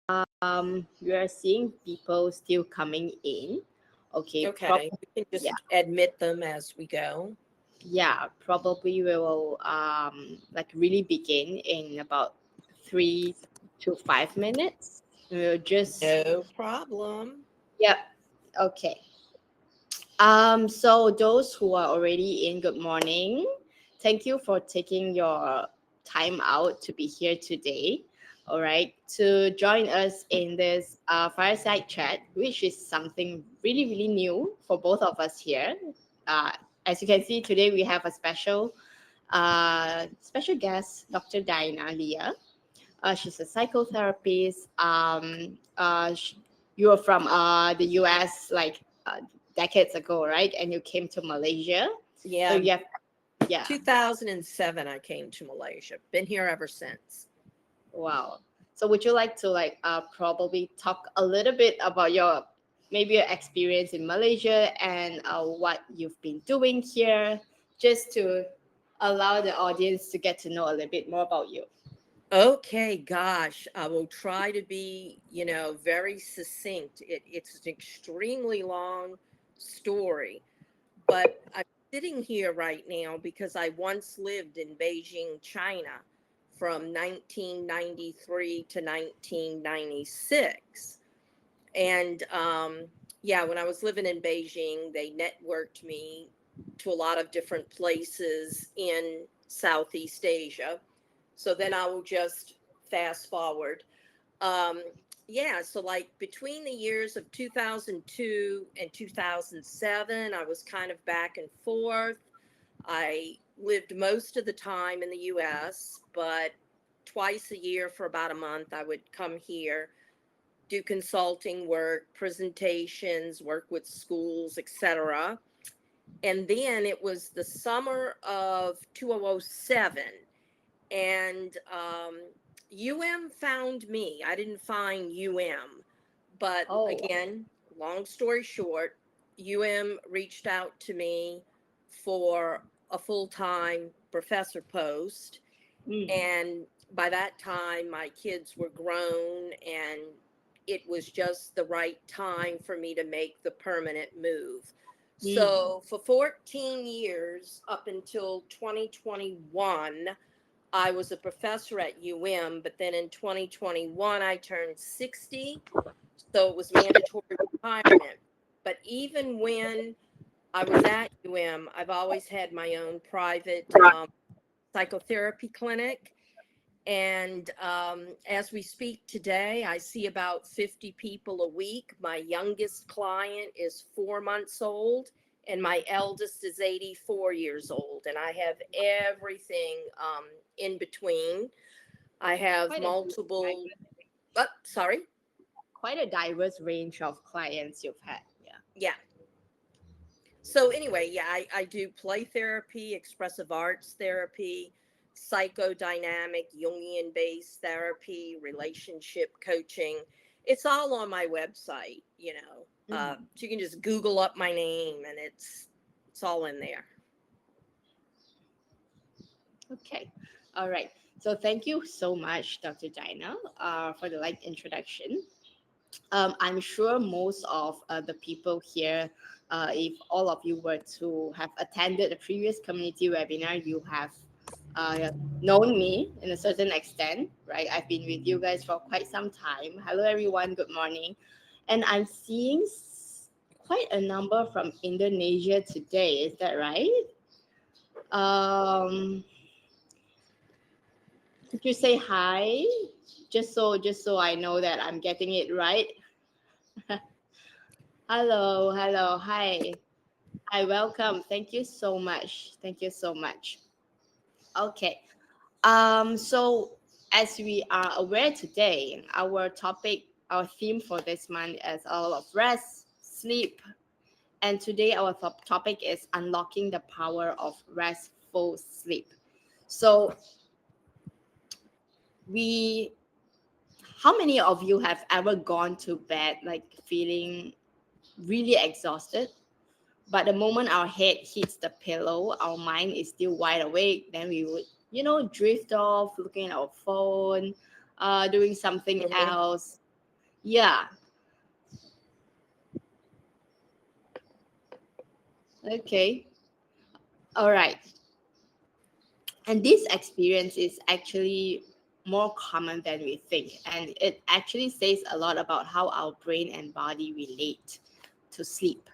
We are seeing people still coming in. Okay, Okay, we can yeah, just admit them as we go. yeah. Probably we will like really begin in about 3 to 5 minutes. We'll just No problem. yep. Okay. So those who are already in, good morning. Thank you for taking your time out to be here today. All right, to join us in this fireside chat, which is something really, really new for both of us here. Uh, as you can see today, we have a special guest, Dr. Diana-Lea. She's a psychotherapist. You are from the US like decades ago, right? And you came to Malaysia. So Yeah, you have, yeah, 2007 I came to Malaysia. Been here ever since. wow. So would you like to like probably talk a little bit about your maybe your experience in Malaysia and what you've been doing here, just to allow the audience to get to know a little bit more about you. Okay, gosh, I will try to be, very succinct. It's an extremely long story, but I'm sitting here right now because I once lived in Beijing, China from 1993 to 1996. And yeah, when I was living in Beijing, they networked me to a lot of different places in Southeast Asia. So then I will just fast forward. Um, yeah, so like between the years of 2002 and 2007, I was kind of back and forth. I lived most of the time in the US, but twice a year for about a month, I would come here, do consulting work, presentations, work with schools, etc. And then it was the summer of 2007, and found me. I didn't find but Oh, again, long story short, reached out to me for a full-time professor post, mm, and by that time my kids were grown, and it was just the right time for me to make the permanent move. mm. So for 14 years up until 2021, I was a professor at but then in 2021 I turned 60, so it was mandatory retirement. But even when I was at I've always had my own private psychotherapy clinic. And as we speak today, I see about 50 people a week. My youngest client is 4 months old, and my eldest is 84 years old. And I have everything in between. I have Quite a multiple, sorry. quite a diverse range of clients you've had. Yeah. Yeah. So anyway, yeah, I do play therapy, expressive arts therapy, psychodynamic, Jungian based therapy, relationship coaching. It's all on my website, Mm. So you can just Google up my name, and it's all in there. Okay. All right. So thank you so much, Dr. Dinah, for the light introduction. I'm sure most of the people here, if all of you were to have attended a previous community webinar, you have uh, known me in a certain extent, right? I've been with you guys for quite some time. Hello, everyone. Good morning. And I'm seeing quite a number from Indonesia today. Is that right? Um, could you say hi? Just so I know that I'm getting it right. Hello, hello, hi. Hi, welcome. Thank you so much. Thank you so much. Okay. So as we are aware today, our topic, our theme for this month is all of rest, sleep. And today our topic is unlocking the power of restful sleep. So we how many of you have ever gone to bed like feeling really exhausted? But the moment our head hits the pillow, our mind is still wide awake. Then we would, drift off, looking at our phone, doing something Hmm. else. Yeah. Okay. All right. And this experience is actually more common than we think. And it actually says a lot about how our brain and body relate to sleep,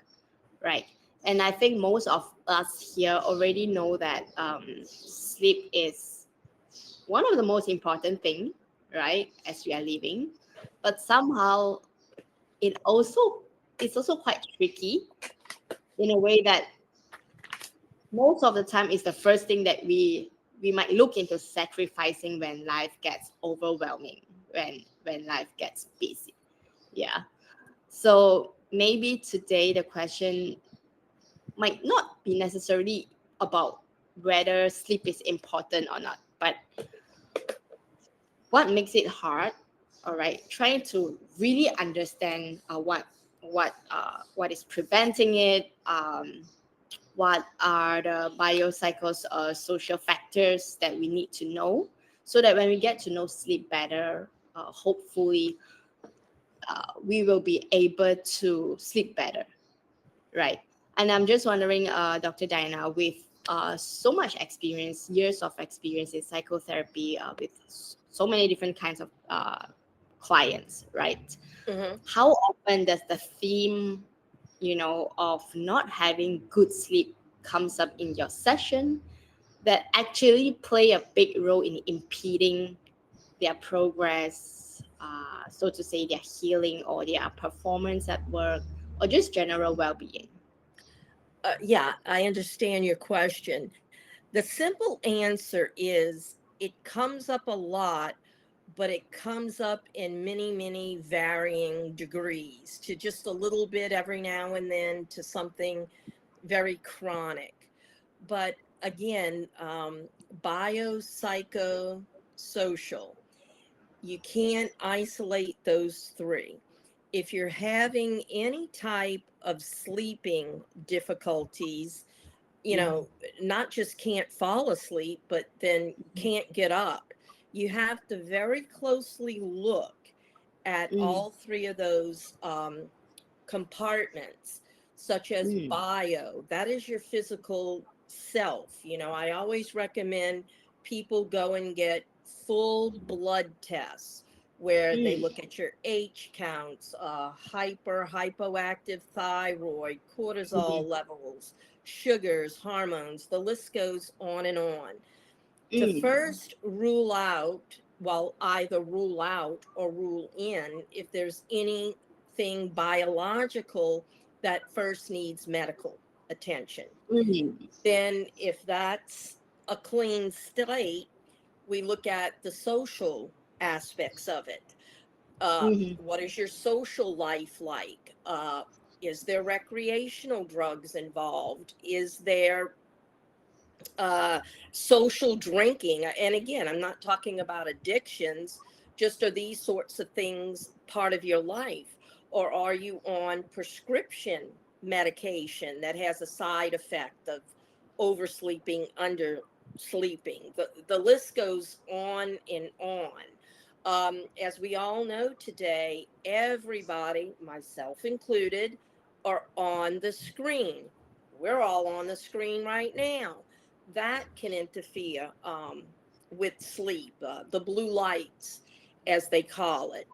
right? And I think most of us here already know that sleep is one of the most important thing, right, as we are living. But somehow it also it's also quite tricky in a way that most of the time it's the first thing that we might look into sacrificing when life gets overwhelming, when life gets busy. Yeah. So maybe today the question might not be necessarily about whether sleep is important or not, but what makes it hard. All right, trying to really understand what is preventing it, what are the biocycles or social factors that we need to know, so that when we get to know sleep better, hopefully we will be able to sleep better, right? And I'm just wondering, Dr. Diana, with so much experience, years of experience in psychotherapy, with so many different kinds of clients, right? Hmm. How often does the theme, of not having good sleep comes up in your session that actually play a big role in impeding their progress, so to say, their healing or their performance at work or just general well-being? Yeah, I understand your question. The simple answer is it comes up a lot, but it comes up in many, many varying degrees, to just a little bit every now and then to something very chronic. But again, bio, psycho, social, you can't isolate those three. If you're having any type of sleeping difficulties, you Mhm. know, not just can't fall asleep, but then can't get up, you have to very closely look at Mm, all three of those compartments, such as mm, bio, that is your physical self. You know, I always recommend people go and get full blood tests where they mm, look at your H counts, hypoactive thyroid, cortisol mhm, levels, sugars, hormones, the list goes on and on. To mm, first rule out, well, either rule out or rule in if there's anything biological that first needs medical attention. mm, Then, if that's a clean slate, we look at the social aspects of it. mhm, What is your social life like? Is there recreational drugs involved? Is there uh, social drinking? And again, I'm not talking about addictions, just are these sorts of things part of your life? Or are you on prescription medication that has a side effect of oversleeping, undersleeping? The list goes on and on. As we all know today, everybody, myself included, are on the screen. We're all on the screen right now. That can interfere with sleep, the blue lights, as they call it.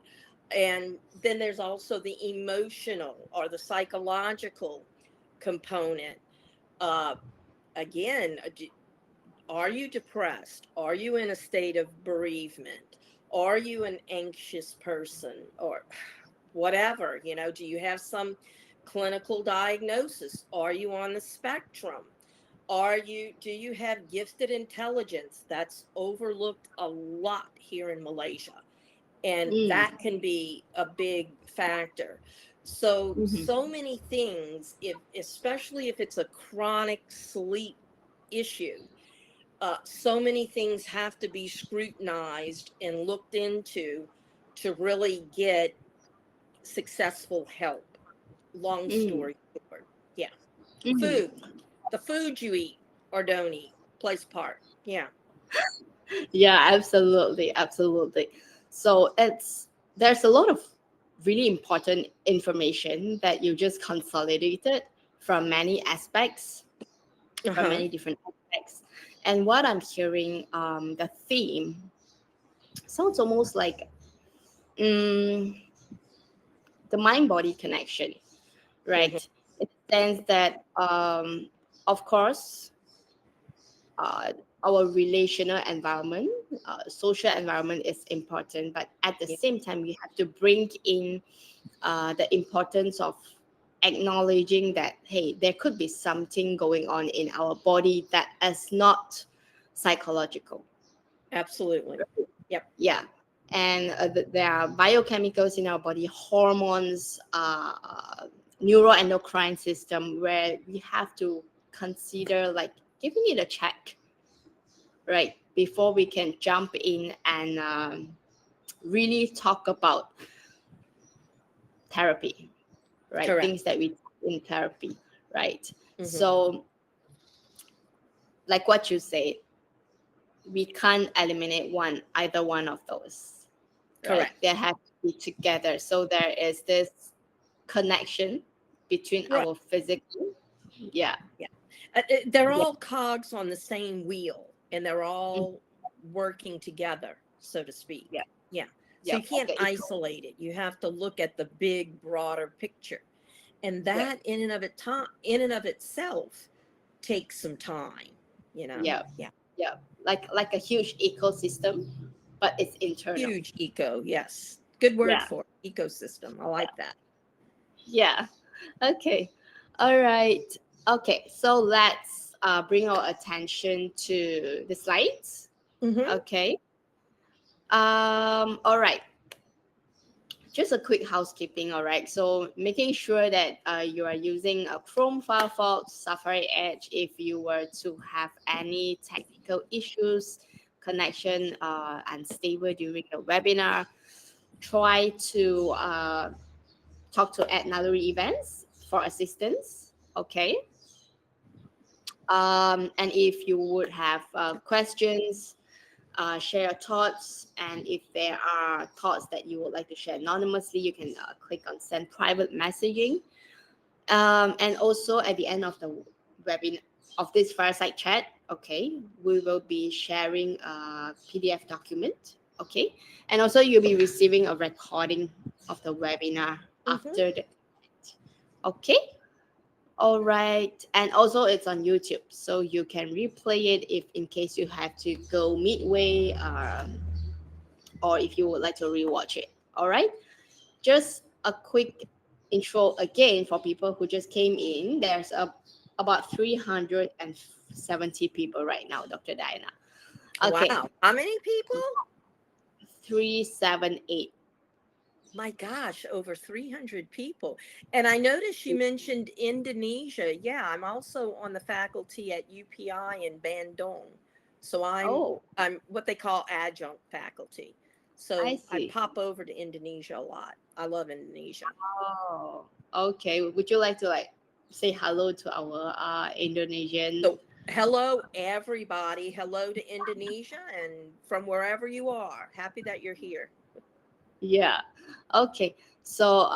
And then there's also the emotional or the psychological component. Uh, again, are you depressed? Are you in a state of bereavement? Are you an anxious person or whatever? You know, do you have some clinical diagnosis? Are you on the spectrum? Do you have gifted intelligence? That's overlooked a lot here in Malaysia, and that mm, can be a big factor. So mhm, so many things, if especially if it's a chronic sleep issue, so many things have to be scrutinized and looked into to really get successful help. Long mm, story short, yeah. mhm. Food, the food you eat or don't eat plays a part. Yeah. Yeah, absolutely, absolutely. So there's a lot of really important information that you just consolidated from many aspects, from Uh-huh. many different aspects. And what I'm hearing, the theme sounds almost like mm, the mind body connection, Hmm. right? In the sense that, of course, uh, our relational environment, social environment is important, but at the Yeah, same time, we have to bring in the importance of acknowledging that, hey, there could be something going on in our body that is not psychological. absolutely. Yep. Yeah. And there are biochemicals in our body, hormones, neuroendocrine system, where we have to consider like giving it a check, right? Before we can jump in and really talk about therapy, right? Correct. Things that we in therapy, right? Hmm. So, like what you said, we can't eliminate either one of those, right? They Correct. have to be together. So there is this connection between Right. our physical, yeah, Yeah. They're yeah, all cogs on the same wheel, and they're mm, all working together, so to yeah, speak. Yeah. So yeah, you like can't the isolate it. You have to look at the big, broader picture. And yeah, that in and of itself takes some time, you know? yeah, Yeah. yeah, like a huge ecosystem, but it's internal. Huge eco, yes. Good word Yeah, for it. Ecosystem. I like that. yeah. Okay. All right. Okay. So let's bring our attention to the slides. Hmm. Okay. All right. Just a quick housekeeping. All right. So making sure that you are using a Chrome, Firefox, Safari Edge. If you were to have any technical issues, connection unstable during the webinar, try to talk to at Naluri Events for assistance. Okay. And if you would have questions, share your thoughts. And if there are thoughts that you would like to share anonymously, you can click on send private messaging. And also at the end of the webinar of this fireside chat, okay, we will be sharing a PDF document. Okay. And also you'll be receiving a recording of the webinar Hmm. after the okay. All right. And also it's on YouTube. So you can replay it if in case you have to go midway or if you would like to rewatch it. All right. Just a quick intro again for people who just came in. There's about 370 people right now, Dr. Diana. Okay. Wow. How many people? 378. My gosh, over 300 people. And I noticed you mentioned Indonesia. Yeah, I'm also on the faculty at UPI in Bandung. So Oh, I'm what they call adjunct faculty. I So I see. pop over to Indonesia a lot. I love Indonesia. Oh, okay. Would you like to like say hello to our Indonesian? So hello everybody. Hello to Indonesia and from wherever you are. Happy that you're here. Yeah. Okay. So,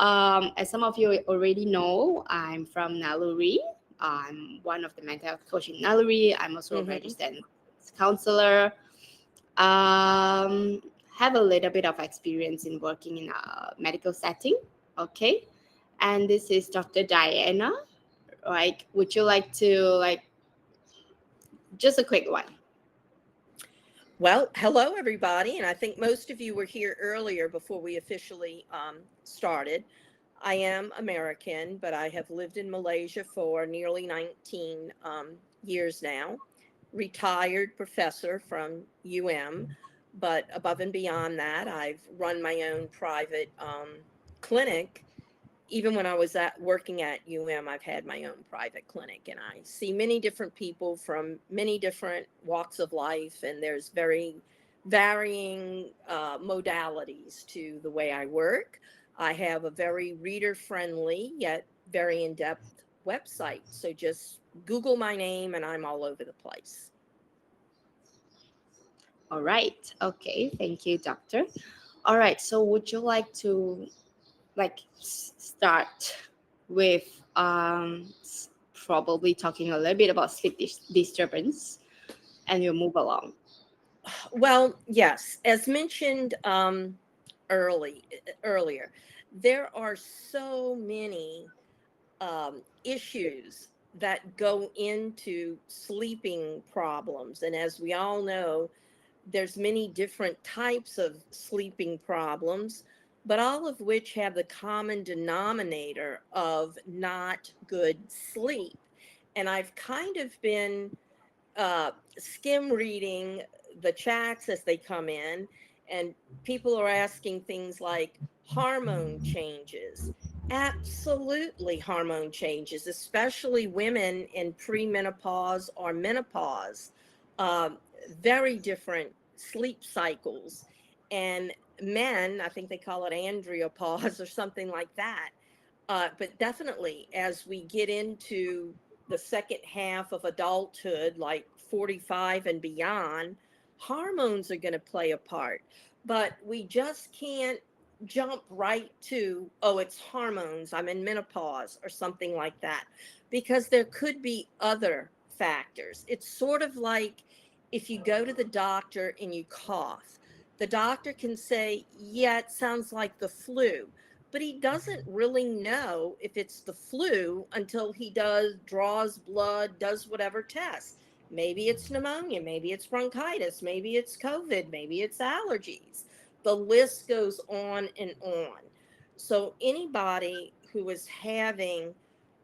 as some of you already know, I'm from Naluri. I'm one of the mental health coach in Naluri. I'm also a Mhm. registered counselor. Um, have a little bit of experience in working in a medical setting. Okay. And this is Dr. Diana. Like, would you like to like just a quick one? Well, hello, everybody. And I think most of you were here earlier before we officially started. I am American, but I have lived in Malaysia for nearly 19 years now. Retired professor from UM. But above and beyond that, I've run my own private clinic. Even when I was working at I've had my own private clinic, and I see many different people from many different walks of life, and there's very varying modalities to the way I work. I have a very reader friendly yet very in depth website. So just Google my name, and I'm all over the place. All right. Okay. Thank you, doctor. All right. So, would you like to start with probably talking a little bit about sleep disturbance, and we'll move along. Well, yes, as mentioned earlier, there are so many issues that go into sleeping problems, and as we all know, there's many different types of sleeping problems, but all of which have the common denominator of not good sleep. And I've kind of been skim reading the chats as they come in, and people are asking things like hormone changes. Absolutely, hormone changes, especially women in premenopause or menopause. Um, Very different sleep cycles. And men, I think they call it andropause or something like that. But definitely, as we get into the second half of adulthood, like 45 and beyond, hormones are going to play a part. But we just can't jump right to, oh, it's hormones, I'm in menopause, or something like that, because there could be other factors. It's sort of like if you go to the doctor and you cough, the doctor can say, yeah, it sounds like the flu, but he doesn't really know if it's the flu until he draws blood, does whatever tests. Maybe it's pneumonia, maybe it's bronchitis, maybe it's COVID, maybe it's allergies. The list goes on and on. So anybody who is having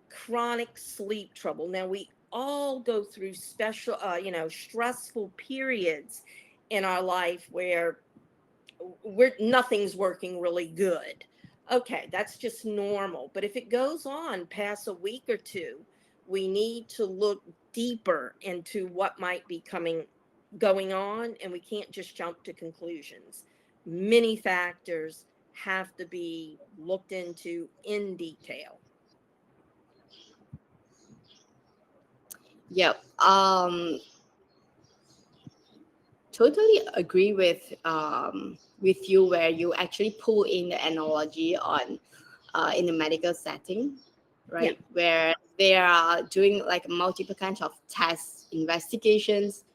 chronic sleep trouble, now we all go through special, stressful periods in our life where nothing's working really good. Okay, that's just normal. But if it goes on past a week or two, we need to look deeper into what might be going on, and we can't just jump to conclusions. Many factors have to be looked into in detail. Yep. Totally agree with you, where you actually pull in the analogy on in the medical setting, Yeah. right? Where they are doing like multiple kinds of tests, investigations,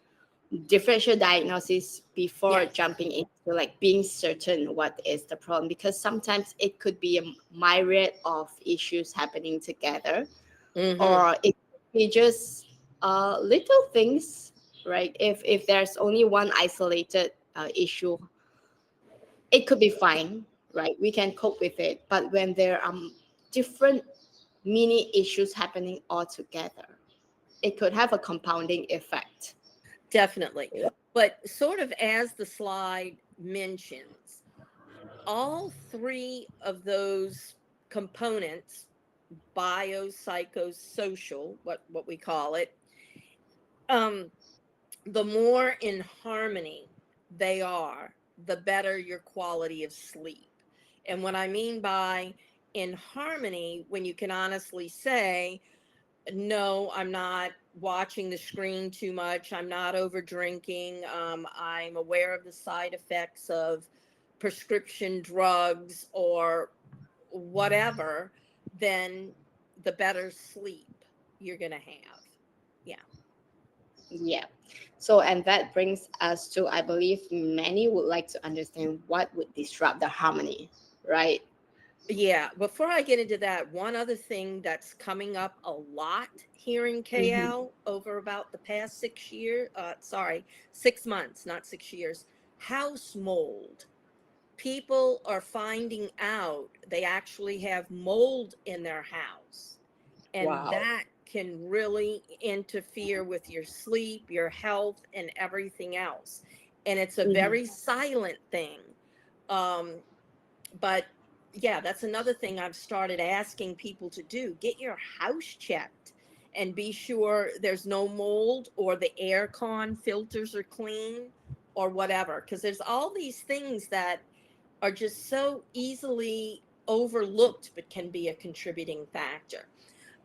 differential diagnosis before Yes. jumping into like being certain what is the problem, because sometimes it could be a myriad of issues happening together, Mm-hmm. or it could be just little things, right? If there's only one isolated issue, it could be fine, right? We can cope with it. But when there are different mini issues happening all together, it could have a compounding effect. Definitely. But sort of as the slide mentions, all three of those components, biopsychosocial, what we call it, um, the more in harmony they are, the better your quality of sleep. And what I mean by in harmony, when you can honestly say, no, I'm not watching the screen too much, I'm not over drinking, I'm aware of the side effects of prescription drugs or whatever, then the better sleep you're going to have. Yeah. Yeah. So, and that brings us to, I believe many would like to understand what would disrupt the harmony, right? Yeah, before I get into that, one other thing that's coming up a lot here in Mm-hmm. KL over about the past 6 years, 6 months, not 6 years, house mold. People are finding out they actually have mold in their house, and Wow. that can really interfere with your sleep, your health, and everything else. And it's a Mm-hmm. very silent thing. Um, but yeah, that's another thing I've started asking people to do. Get your house checked and be sure there's no mold or the air con filters are clean or whatever. Because there's all these things that are just so easily overlooked but can be a contributing factor.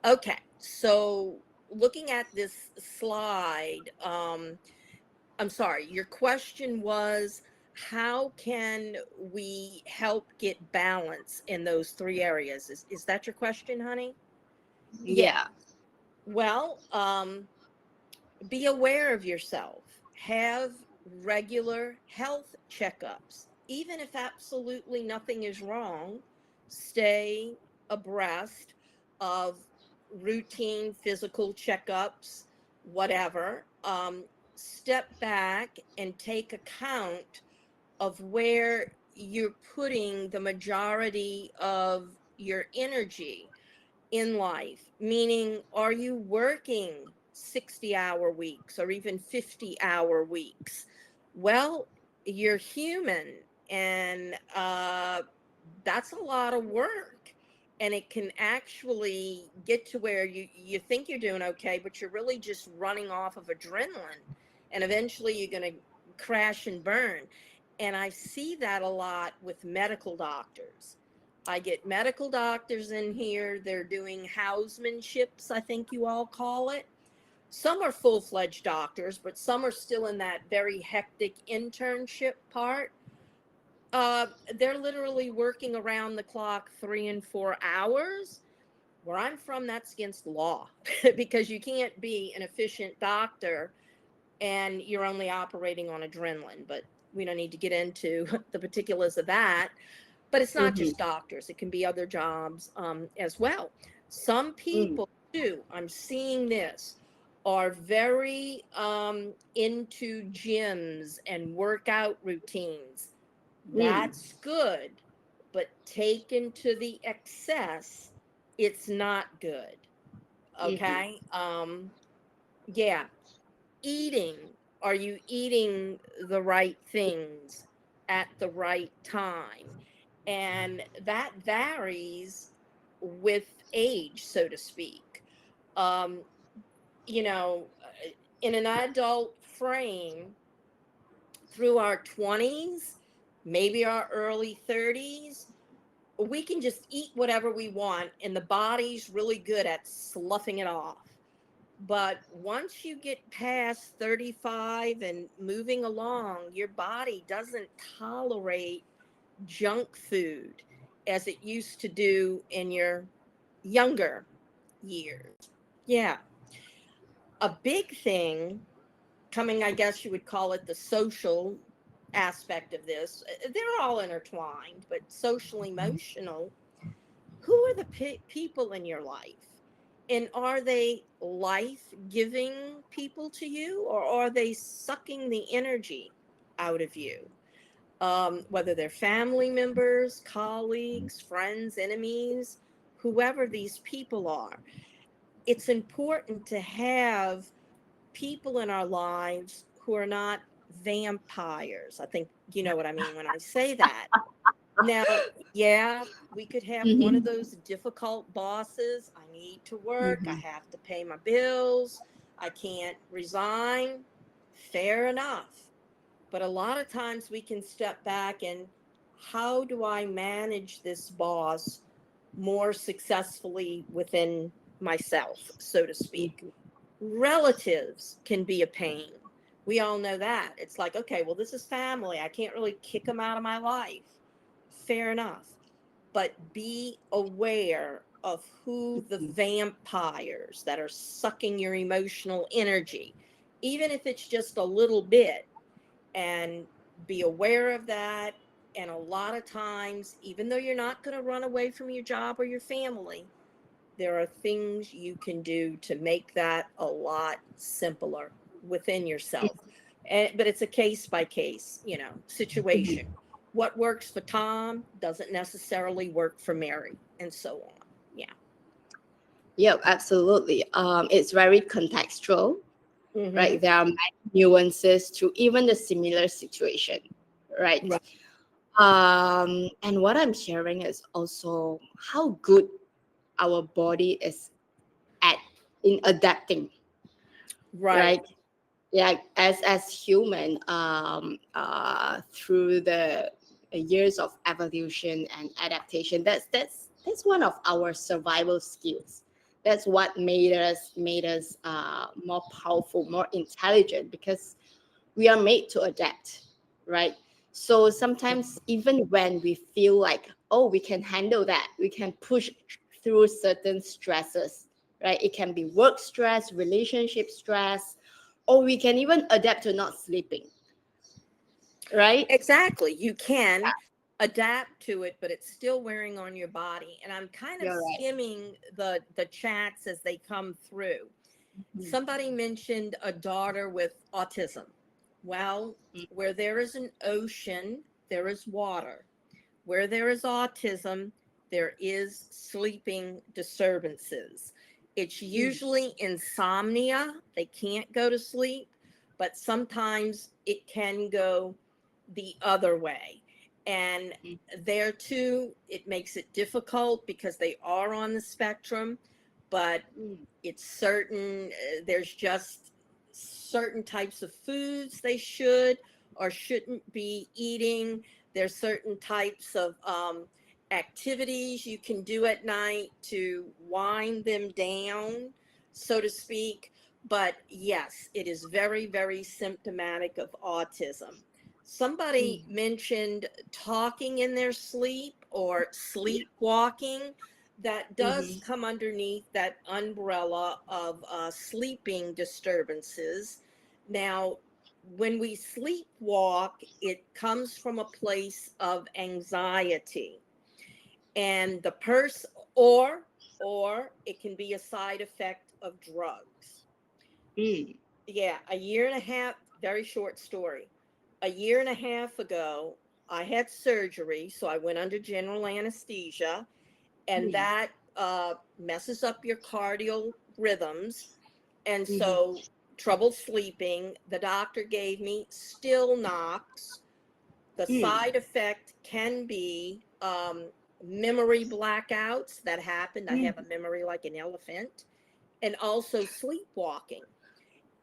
Okay, so looking at this slide, I'm sorry, your question was how can we help get balance in those three areas? Is that your question, honey? Yeah. Yeah. Well, be aware of yourself. Have regular health checkups. Even if absolutely nothing is wrong, stay abreast of routine physical checkups, whatever. Step back and take account of where you're putting the majority of your energy in life, meaning, are you working 60-hour weeks or even 50-hour weeks? Well, you're human, and that's a lot of work. And it can actually get to where you think you're doing okay, but you're really just running off of adrenaline. And eventually you're going to crash and burn. And I see that a lot with medical doctors. I get medical doctors in here. They're doing housemanships, I think you all call it. Some are full-fledged doctors, but some are still in that very hectic internship part. They're literally working around the clock 3 and 4 hours. Where I'm from, that's against the law because you can't be an efficient doctor and you're only operating on adrenaline. But we don't need to get into the particulars of that. But it's not Mm-hmm. just doctors, it can be other jobs as well. Some Mm. people too, I'm seeing this, are very into gyms and workout routines. Mm. That's good, but taken to the excess, it's not good. Mm-hmm. Okay. Yeah. Eating. Are you eating the right things at the right time? And that varies with age, so to speak. Um, you know, in an adult frame, through our 20s, maybe our early 30s, we can just eat whatever we want, and the body's really good at sloughing it off. But once you get past 35 and moving along, your body doesn't tolerate junk food as it used to do in your younger years. Yeah. A big thing coming, I guess you would call it the social aspect of this. They're all intertwined, but social emotional. Who are the people in your life? And are they life giving people to you, or are they sucking the energy out of you? Whether they're family members, colleagues, friends, enemies, whoever these people are. It's important to have people in our lives who are not vampires. I think you know what I mean when I say that. Now, yeah, we could have one of Mm-hmm. those difficult bosses. I need to work. I Mm-hmm. have to pay my bills. I can't resign. Fair enough. But a lot of times we can step back and, how do I manage this boss more successfully within myself, so to speak? Relatives can be a pain. We all know that. It's like, okay, well, this is family. I can't really kick them out of my life. Fair enough. But be aware of who the vampires that are sucking your emotional energy, even if it's just a little bit, and be aware of that. And a lot of times, even though you're not going to run away from your job or your family, there are things you can do to make that a lot simpler within yourself. But it's a case by case, situation. Mm-hmm. What works for Tom doesn't necessarily work for Mary, and so on. Yeah. Yeah, absolutely. It's very contextual, Mm-hmm. right? There are many nuances to even the similar situation, right? Right. And what I'm hearing is also how good our body is at in adapting, Right. right? Yeah, as human, through the years of evolution and adaptation, that's one of our survival skills. That's what made us more powerful, more intelligent, because we are made to adapt, right? So sometimes even when we feel like, oh, we can handle that, we can push through certain stresses, right? It can be work stress, relationship stress, or we can even adapt to not sleeping, right? Exactly. You can adapt to it, but it's still wearing on your body. And I'm kind of You're right. skimming the chats as they come through. Mhm. Somebody mentioned a daughter with autism. Well, where there is an ocean, there is water. Where there is autism, there is sleeping disturbances. It's Mm, usually insomnia. They can't go to sleep, but sometimes it can go the other way. And mm, there too, it makes it difficult because they are on the spectrum, but mm, it's certain, there's just certain types of foods they should or shouldn't be eating. There's certain types of activities you can do at night to wind them down, so to speak. But yes, it is very, very symptomatic of autism. Somebody mm, mentioned talking in their sleep or sleepwalking. That does mhm, come underneath that umbrella of sleeping disturbances. Now, when we sleepwalk, it comes from a place of anxiety, and the person, or it can be a side effect of drugs. mm, Yeah, a year and a half, very short story. A year and a half ago, I had surgery, so I went under general anesthesia, and mm, that messes up your cardial rhythms. And mhm, so, trouble sleeping, the doctor gave me still knocks. The mm, side effect can be memory blackouts that happened. I mm. have a memory like an elephant, and also sleepwalking.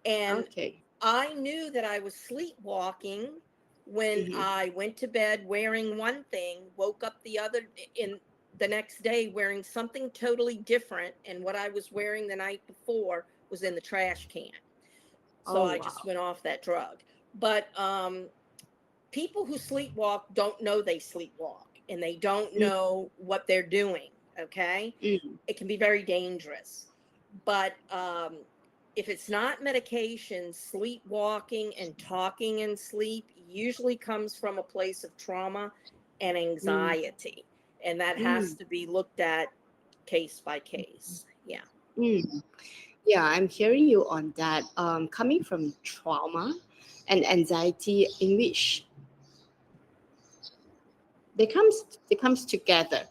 And Okay. I knew that I was sleepwalking when Mhm, I went to bed wearing one thing, woke up the other in the next day wearing something totally different, and what I was wearing the night before was in the trash can. So oh I just wow. went off that drug. But people who sleepwalk don't know they sleepwalk, and they don't Mm, know what they're doing. Okay, mm, it can be very dangerous. But if it's not medication, sleepwalking and talking in sleep usually comes from a place of trauma and mm, anxiety. And that has mm, to be looked at case by case. Yeah. mm. Yeah, I'm hearing you on that. Coming from trauma and anxiety, in which they comes together,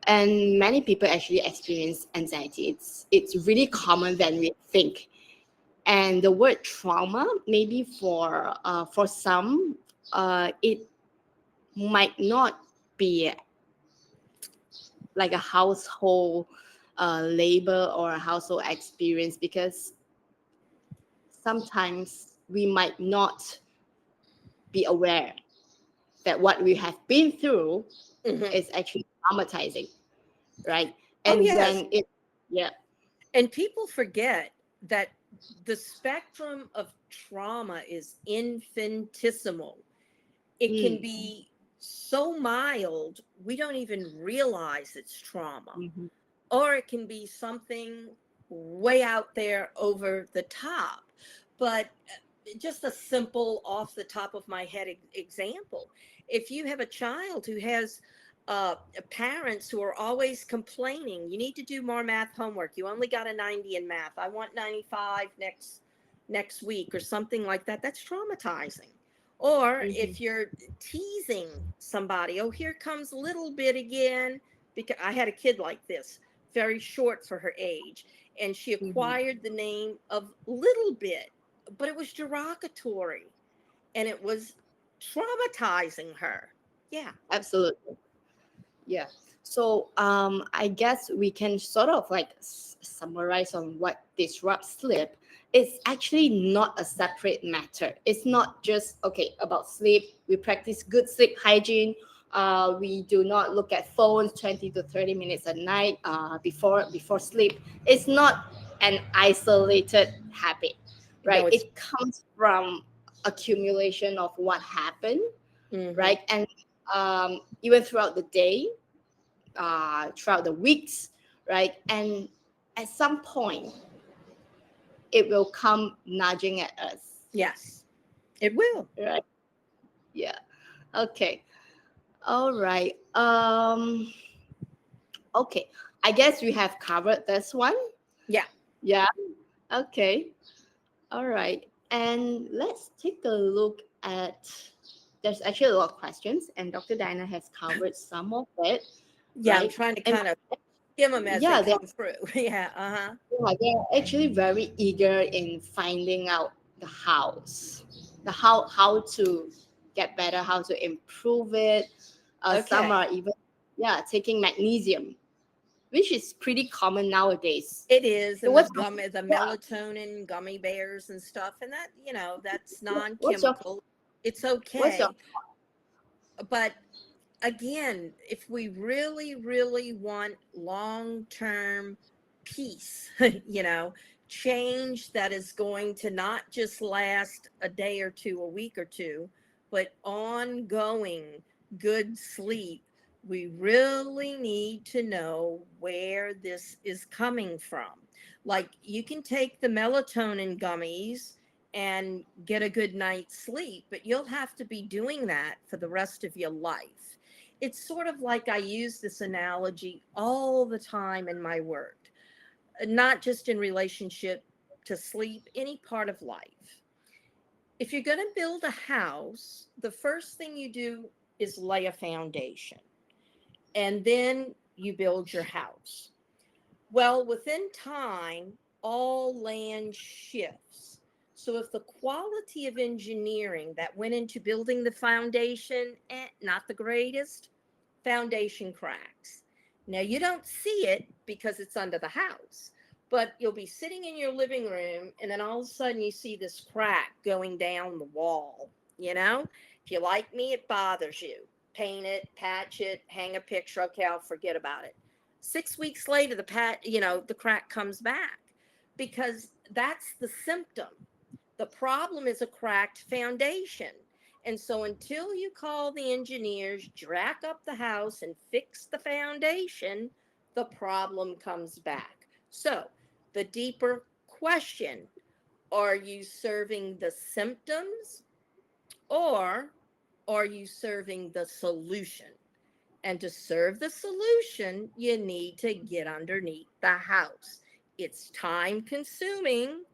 and many people actually experience anxiety. It's really common than we think. And the word trauma, maybe for some, it might not be like a household label or a household experience, because sometimes we might not be aware that what we have been through Hmm. is actually traumatizing, right? Oh, And yes. when it, yeah, And people forget that the spectrum of trauma is infinitesimal. It can mm, be so mild, we don't even realize it's trauma, mhm, or it can be something way out there over the top. But just a simple off the top of my head example, if you have a child who has parents who are always complaining, you need to do more math homework, you only got a 90 in math, I want 95 next week or something like that, that's traumatizing. Or mhm, if you're teasing somebody, oh, here comes little bit again, because I had a kid like this, very short for her age, and she mhm. acquired the name of Little Bit, but it was derogatory and it was traumatizing her. Yeah. Absolutely. Yeah. So I guess we can sort of like summarize on what disrupts sleep. It's actually not a separate matter. It's not just okay about sleep. We practice good sleep hygiene. We do not look at phones 20 to 30 minutes a night before sleep. It's not an isolated habit, right? No, it's It comes from accumulation of what happened, Mm-hmm. right? And even throughout the day, throughout the weeks, right? And at some point, it will come nudging at us, Yes, it will. right? Yeah. Okay. All right. Okay. I guess we have covered this one. Yeah. Yeah. Okay. All right. And let's take a look at. There's actually a lot of questions, and Dr. Diana has covered some of it, Yeah, I'm right? trying to And kind of skim them as they yeah, come through. Yeah. Uh-huh. yeah, they're actually very eager in finding out the hows, the how to get better, how to improve it. Some Okay. are even taking magnesium, which is pretty common nowadays. It is, So and what's the yeah, melatonin gummy bears and stuff, and that, that's what's your non-chemical. It's what's your okay. But again, if we really, really want long-term peace, change that is going to not just last a day or two, a week or two, but ongoing good sleep, we really need to know where this is coming from. Like, you can take the melatonin gummies and get a good night's sleep, but you'll have to be doing that for the rest of your life. It's sort of like, I use this analogy all the time in my work, not just in relationship to sleep, any part of life. If you're going to build a house, the first thing you do is lay a foundation, and then you build your house. Well, within time, all land shifts. So if the quality of engineering that went into building the foundation, not the greatest, foundation cracks. Now, you don't see it because it's under the house, but you'll be sitting in your living room, and then all of a sudden you see this crack going down the wall. If you like me, it bothers you. Paint it, patch it, hang a picture. Okay, I'll forget about it. 6 weeks later, the crack comes back, because that's the symptom. The problem is a cracked foundation. And so until you call the engineers, jack up the house, and fix the foundation, the problem comes back. So the deeper question: are you serving the symptoms, or are you serving the solution? And to serve the solution, you need to get underneath the house. It's time consuming,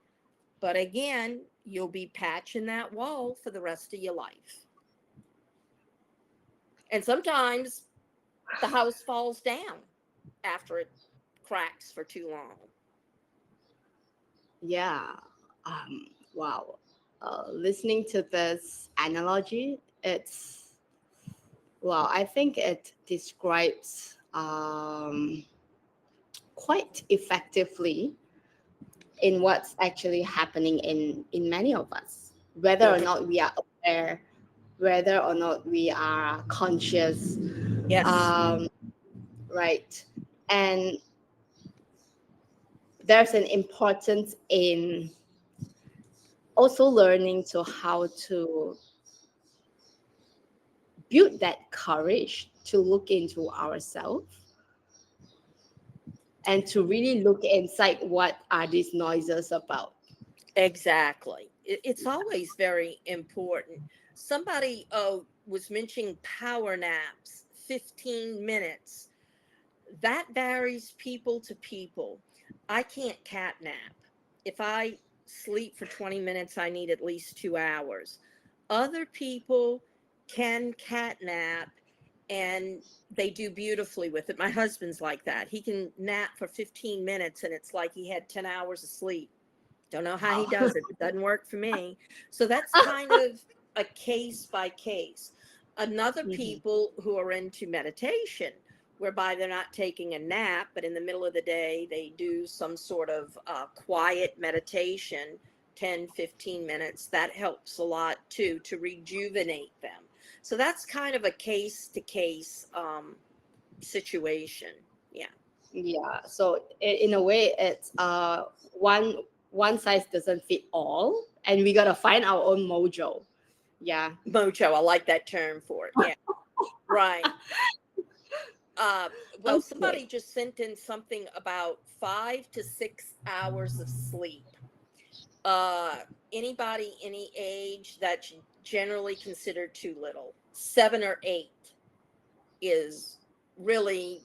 but again, you'll be patching that wall for the rest of your life. And sometimes the house falls down after it cracks for too long. yeah. Wow. Listening to this analogy, it's wow. I think it describes quite effectively in what's actually happening in many of us, whether or Mhm. not we are aware, whether or not we are conscious, Yes, um, right? And there's an importance in also learning to how to build that courage to look into ourselves and to really look inside what are these noises about. exactly. It's always very important. Somebody was mentioning power naps, 15 minutes. That varies people to people. I can't cat nap. If I sleep for 20 minutes, I need at least 2 hours. Other people can cat nap, and they do beautifully with it. My husband's like that. He can nap for 15 minutes and it's like he had 10 hours of sleep. Don't know how he Wow. does it. It doesn't work for me. So that's kind of a case by case. Another Mhm. people who are into meditation, whereby they're not taking a nap, but in the middle of the day, they do some sort of quiet meditation, 10, 15 minutes. That helps a lot too, to rejuvenate them. So that's kind of a case to case situation. Yeah. Yeah. So in a way, it's one size doesn't fit all, and we gotta find our own mojo, Yeah. Mojo. I like that term for it. Yeah. Right. Uh, well, Okay. somebody just sent in something about 5 to 6 hours of sleep. Uh, Anybody, any age, that's generally considered too little. 7 or 8 is really,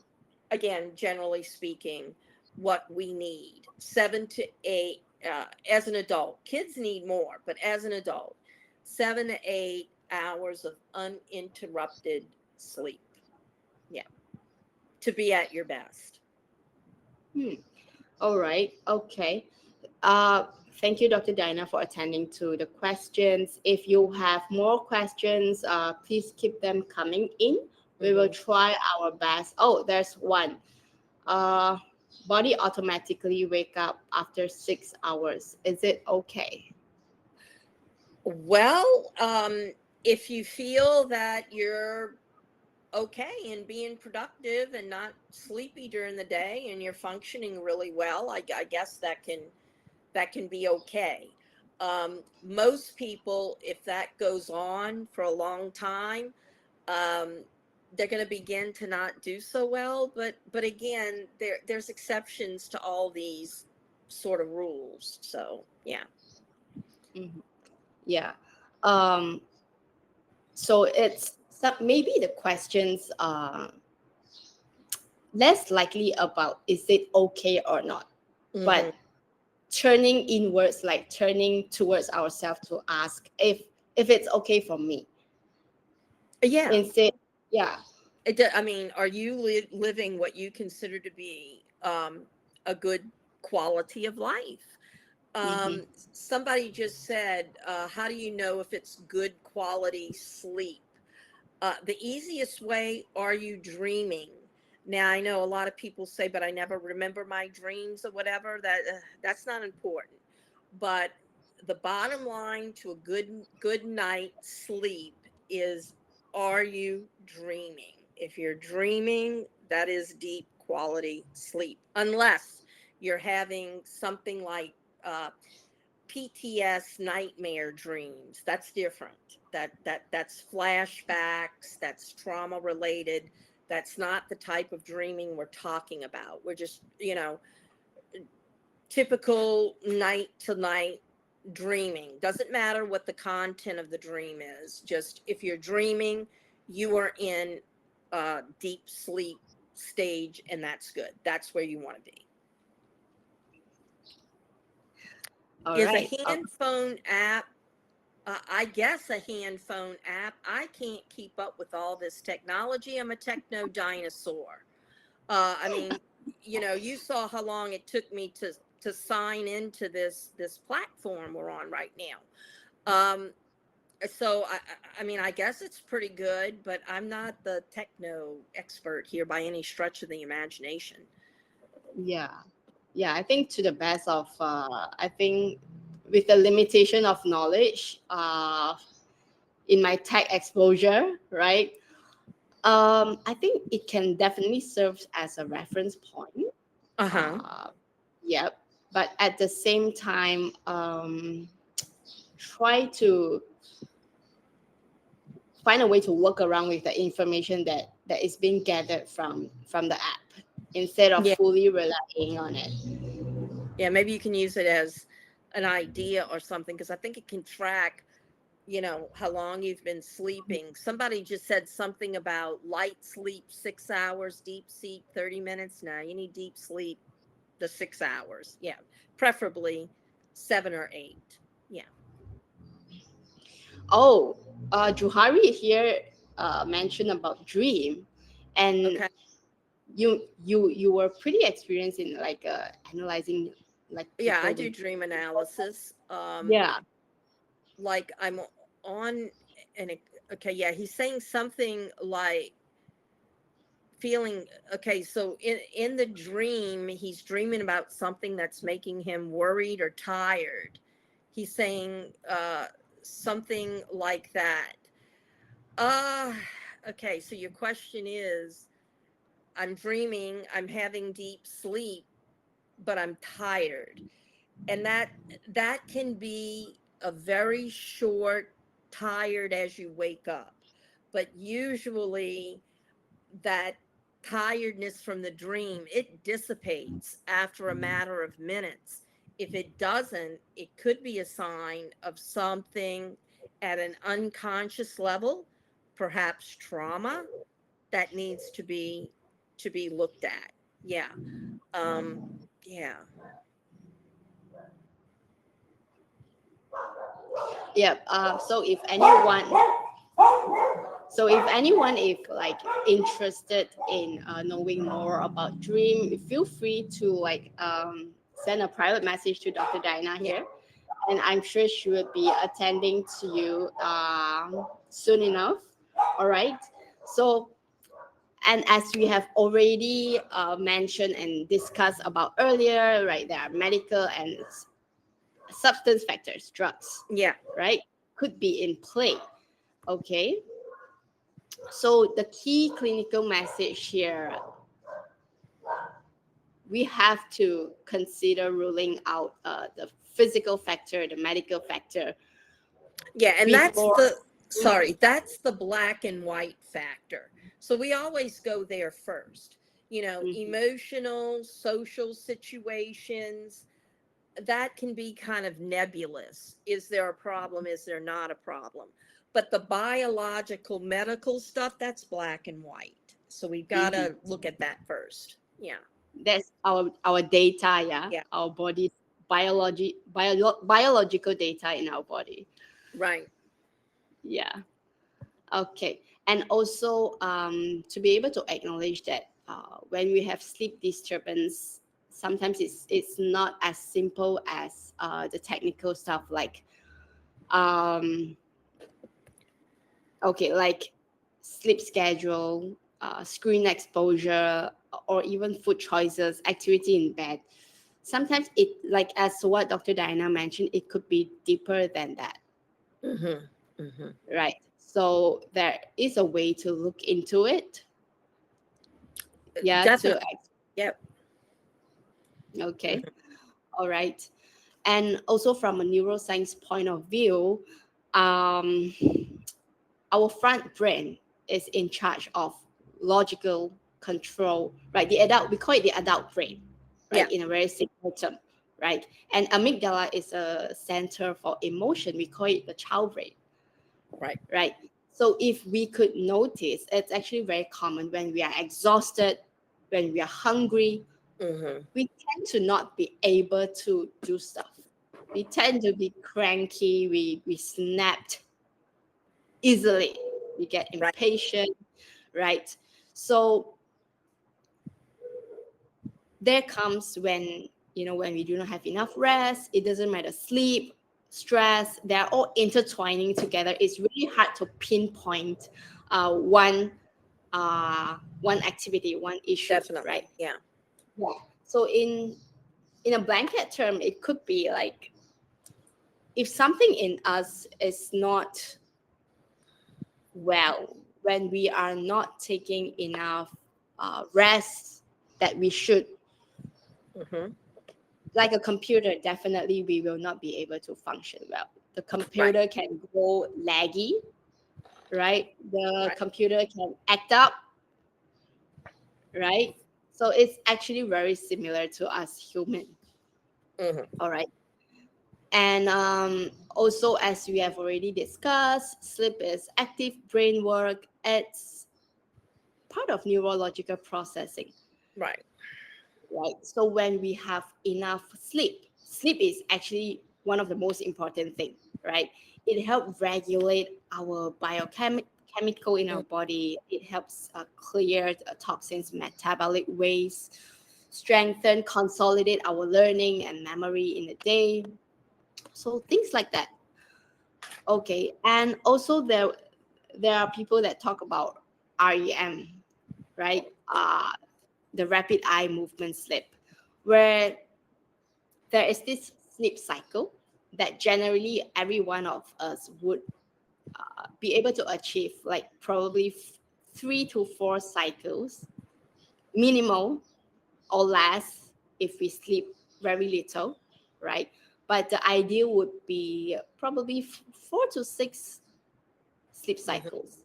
again, generally speaking, what we need. 7 to 8 as an adult. Kids need more, but as an adult, 7 to 8 hours of uninterrupted sleep. Yeah, to be at your best. Hmm. All right. Okay. Uh, Thank you, Dr. Diana, for attending to the questions. If you have more questions, please keep them coming in. We will Hmm. try our best. Oh, there's one. Uh, Body automatically wake up after 6 hours. Is it okay? Well, if you feel that you're okay and being productive and not sleepy during the day and you're functioning really well, I guess that can be okay. Most people, if that goes on for a long time, um, they're going to begin to not do so well. But again, there's exceptions to all these sort of rules. So yeah. Mhm. Yeah. Um, so maybe the questions are less likely about is it okay or not, Hmm. but turning inwards, like turning towards ourselves to ask if it's okay for me Yeah. instead. Yeah. I mean, are you living what you consider to be a good quality of life? Mm-hmm. Somebody just said, how do you know if it's good quality sleep? The easiest way, are you dreaming? Now, I know a lot of people say, but I never remember my dreams or whatever. That's not important. But the bottom line to a good night's sleep is, are you dreaming? If you're dreaming, that is deep quality sleep. Unless you're having something like PTS, nightmare dreams. That's different. That's flashbacks, that's trauma related. That's not the type of dreaming we're talking about. We're just, typical night to night dreaming. Doesn't matter what the content of the dream is. Just if you're dreaming, you are in deep sleep stage, and that's good. That's where you want to be. All Is a right. handphone app I guess a hand phone app. I can't keep up with all this technology. I'm a techno dinosaur. I mean, you saw how long it took me to sign into this platform we're on right now. So I mean, I guess it's pretty good, but I'm not the techno expert here by any stretch of the imagination. Yeah. Yeah, I think to the best of I think with the limitation of knowledge in my tech exposure, right? I think it can definitely serve as a reference point. Uh huh. uh yep, but at the same time, try to find a way to work around with the information that is being gathered from the app instead of Yeah. fully relying on it. Yeah. Maybe you can use it as an idea or something, because I think it can track how long you've been sleeping. Somebody just said something about light sleep 6 hours, deep sleep 30 minutes. Now you need deep sleep the 6 hours. Yeah, preferably 7 or 8. Yeah. Oh, Juhari here mentioned about dream, and Okay. you were pretty experienced in like analyzing like Yeah, I people do the dream analysis. yeah. Like I'm on an okay, yeah, he's saying something like feeling okay, so in the dream he's dreaming about something that's making him worried or tired. He's saying something like that. uh okay, so your question is, I'm dreaming, I'm having deep sleep, but I'm tired. And that can be a very short tired as you wake up. But usually that tiredness from the dream, it dissipates after a matter of minutes. If it doesn't, it could be a sign of something at an unconscious level, perhaps trauma that needs to be looked at. Yeah. Um yeah. Yep. So if anyone is like interested in knowing more about dream, feel free to like send a private message to Dr. Diana Yeah. here, and I'm sure she will be attending to you soon enough. All right. So, and as we have already mentioned and discussed about earlier, right, there are medical and substance factors, drugs, Yeah. right, could be in play. Okay. So the key clinical message here, we have to consider ruling out the physical factor, the medical factor Yeah, and before. that's the black and white factor. So we always go there first. You know, Mhm. emotional, social situations, that can be kind of nebulous. Is there a problem? Is there not a problem? But the biological, medical stuff, that's black and white. So we've got Mhm. to look at that first. Yeah. That's our data, yeah, Yeah. our body biological data in our body. Right. Yeah. Okay. And also to be able to acknowledge that when we have sleep disturbance, sometimes it's not as simple as the technical stuff like um, okay, like sleep schedule, screen exposure, or even food choices, activity in bed. Sometimes it, like as what Dr. Diana mentioned, it could be deeper than that, Mhm. Mhm. right? So there is a way to look into it. Yeah, to Definitely. Yep. okay, Mhm. all right. And also from a neuroscience point of view, um, our front brain is in charge of logical control, right? The adult, we call it the adult brain, Yeah. right? In a very simple term, right? And amygdala is a center for emotion. We call it the child brain, Right. right? So if we could notice, it's actually very common when we are exhausted, when we are hungry, Mhm. we tend to not be able to do stuff. We tend to be cranky, we snapped easily, we get Right. impatient, right? So there comes when, when we do not have enough rest, it doesn't matter, sleep, stress, they're all intertwining together. It's really hard to pinpoint one activity, one issue, right? Definitely. Yeah. Yeah. So in a blanket term, it could be like if something in us is not well, when we are not taking enough rest that we should, Mhm. like a computer, definitely we will not be able to function well. The Right. computer can go laggy, right? The Right. computer can act up, right? So it's actually very similar to us human. Mhm. All right. And also, as we have already discussed, sleep is active brain work. It's part of neurological processing, Right. right? So when we have enough sleep, sleep is actually one of the most important thing, right? It helps regulate our biochemical in our Mm. body. It helps clear toxins, metabolic waste, strengthen, consolidate our learning and memory in the day. So things like that. Okay, and also there are people that talk about REM, right? The rapid eye movement sleep, where there is this sleep cycle that generally every one of us would be able to achieve, like probably 3 to 4 cycles, minimal or less if we sleep very little, right? But the ideal would be probably 4 to 6 sleep Mhm. cycles,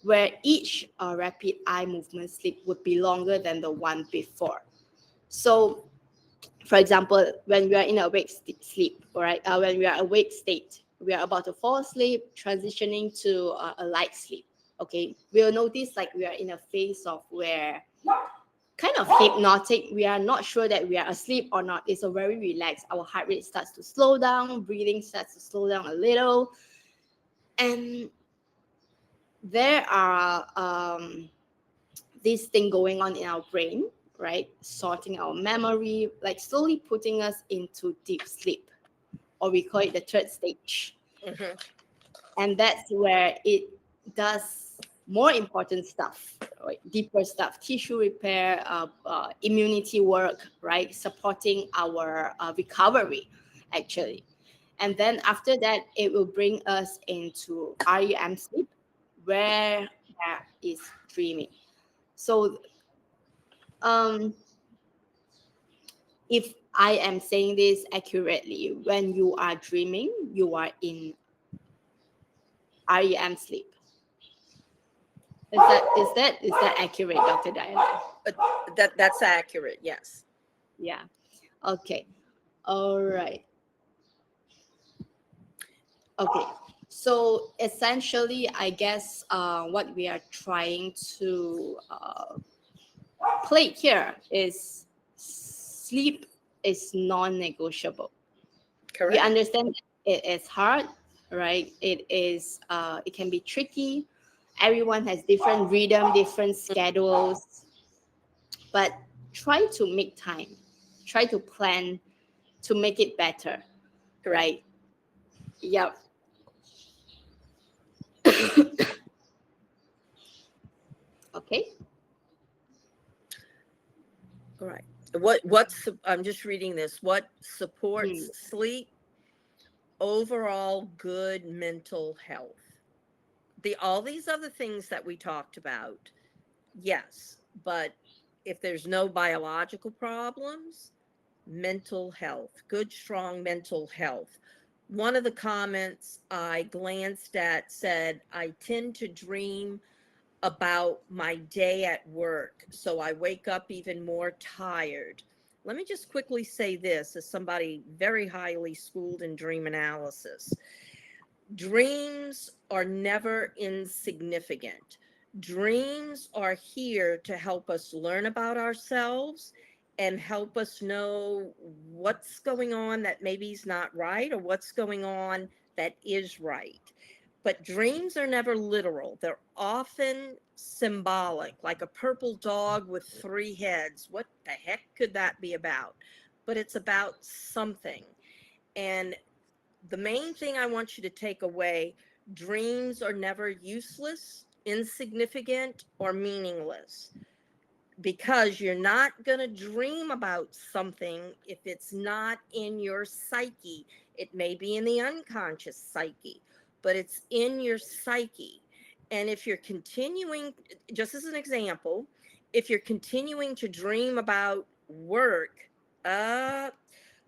where each rapid eye movement sleep would be longer than the one before. So, for example, when we are in a awake sleep, all right, when we are awake state, we are about to fall asleep, transitioning to a light sleep. Okay, we'll notice like we are in a phase of where kind of hypnotic. We are not sure that we are asleep or not. It's a very relaxed. Our heart rate starts to slow down, breathing starts to slow down a little, and there are this thing going on in our brain, right? Sorting our memory, like slowly putting us into deep sleep, or we call it the third stage. Mhm. And that's where it does more important stuff, right? Deeper stuff, tissue repair, immunity work, right? Supporting our recovery, actually. And then after that, it will bring us into REM sleep, where there is dreaming. So um, if I am saying this accurately, when you are dreaming, you are in REM sleep. Is that accurate, Dr. Diana? But that's accurate. Yes. Yeah. Okay. All right. Okay. So essentially, I guess what we are trying to play here is sleep is non-negotiable. We Correct. understand that it is hard, right? It can be tricky. Everyone has different rhythm, different schedules, but try to make time. Try to plan to make it better, Correct. right? Yep. Okay. All right. What's I'm just reading this. What Hmm. supports sleep? Overall good mental health. All these other things that we talked about, yes, but if there's no biological problems, mental health, good strong mental health. One of the comments I glanced at said, I tend to dream about my day at work, so I wake up even more tired. Let me just quickly say this as somebody very highly schooled in dream analysis. Dreams are never insignificant. Dreams are here to help us learn about ourselves and help us know what's going on that maybe is not right or what's going on that is right. But dreams are never literal. They're often symbolic, like a purple dog with three heads. What the heck could that be about? But it's about something. And the main thing I want you to take away, dreams are never useless, insignificant, or meaningless because you're not going to dream about something if it's not in your psyche. It may be in the unconscious psyche, but it's in your psyche. And if you're continuing, just as an example, if you're continuing to dream about work, uh,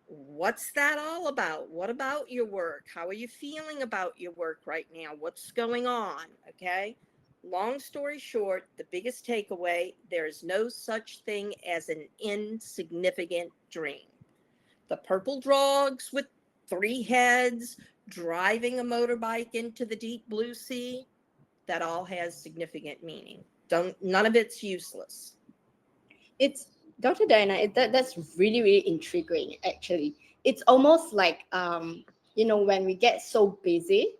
what's that all about? What about your work? How are you feeling about your work right now? What's going on? Okay. Long story short, the biggest takeaway, there is no such thing as an insignificant dream. The purple dogs with three heads, driving a motorbike into the deep blue sea, that all has significant meaning. None of it's useless. It's Dr. Diana. That's really really intriguing. Actually, it's almost like when we get so busy,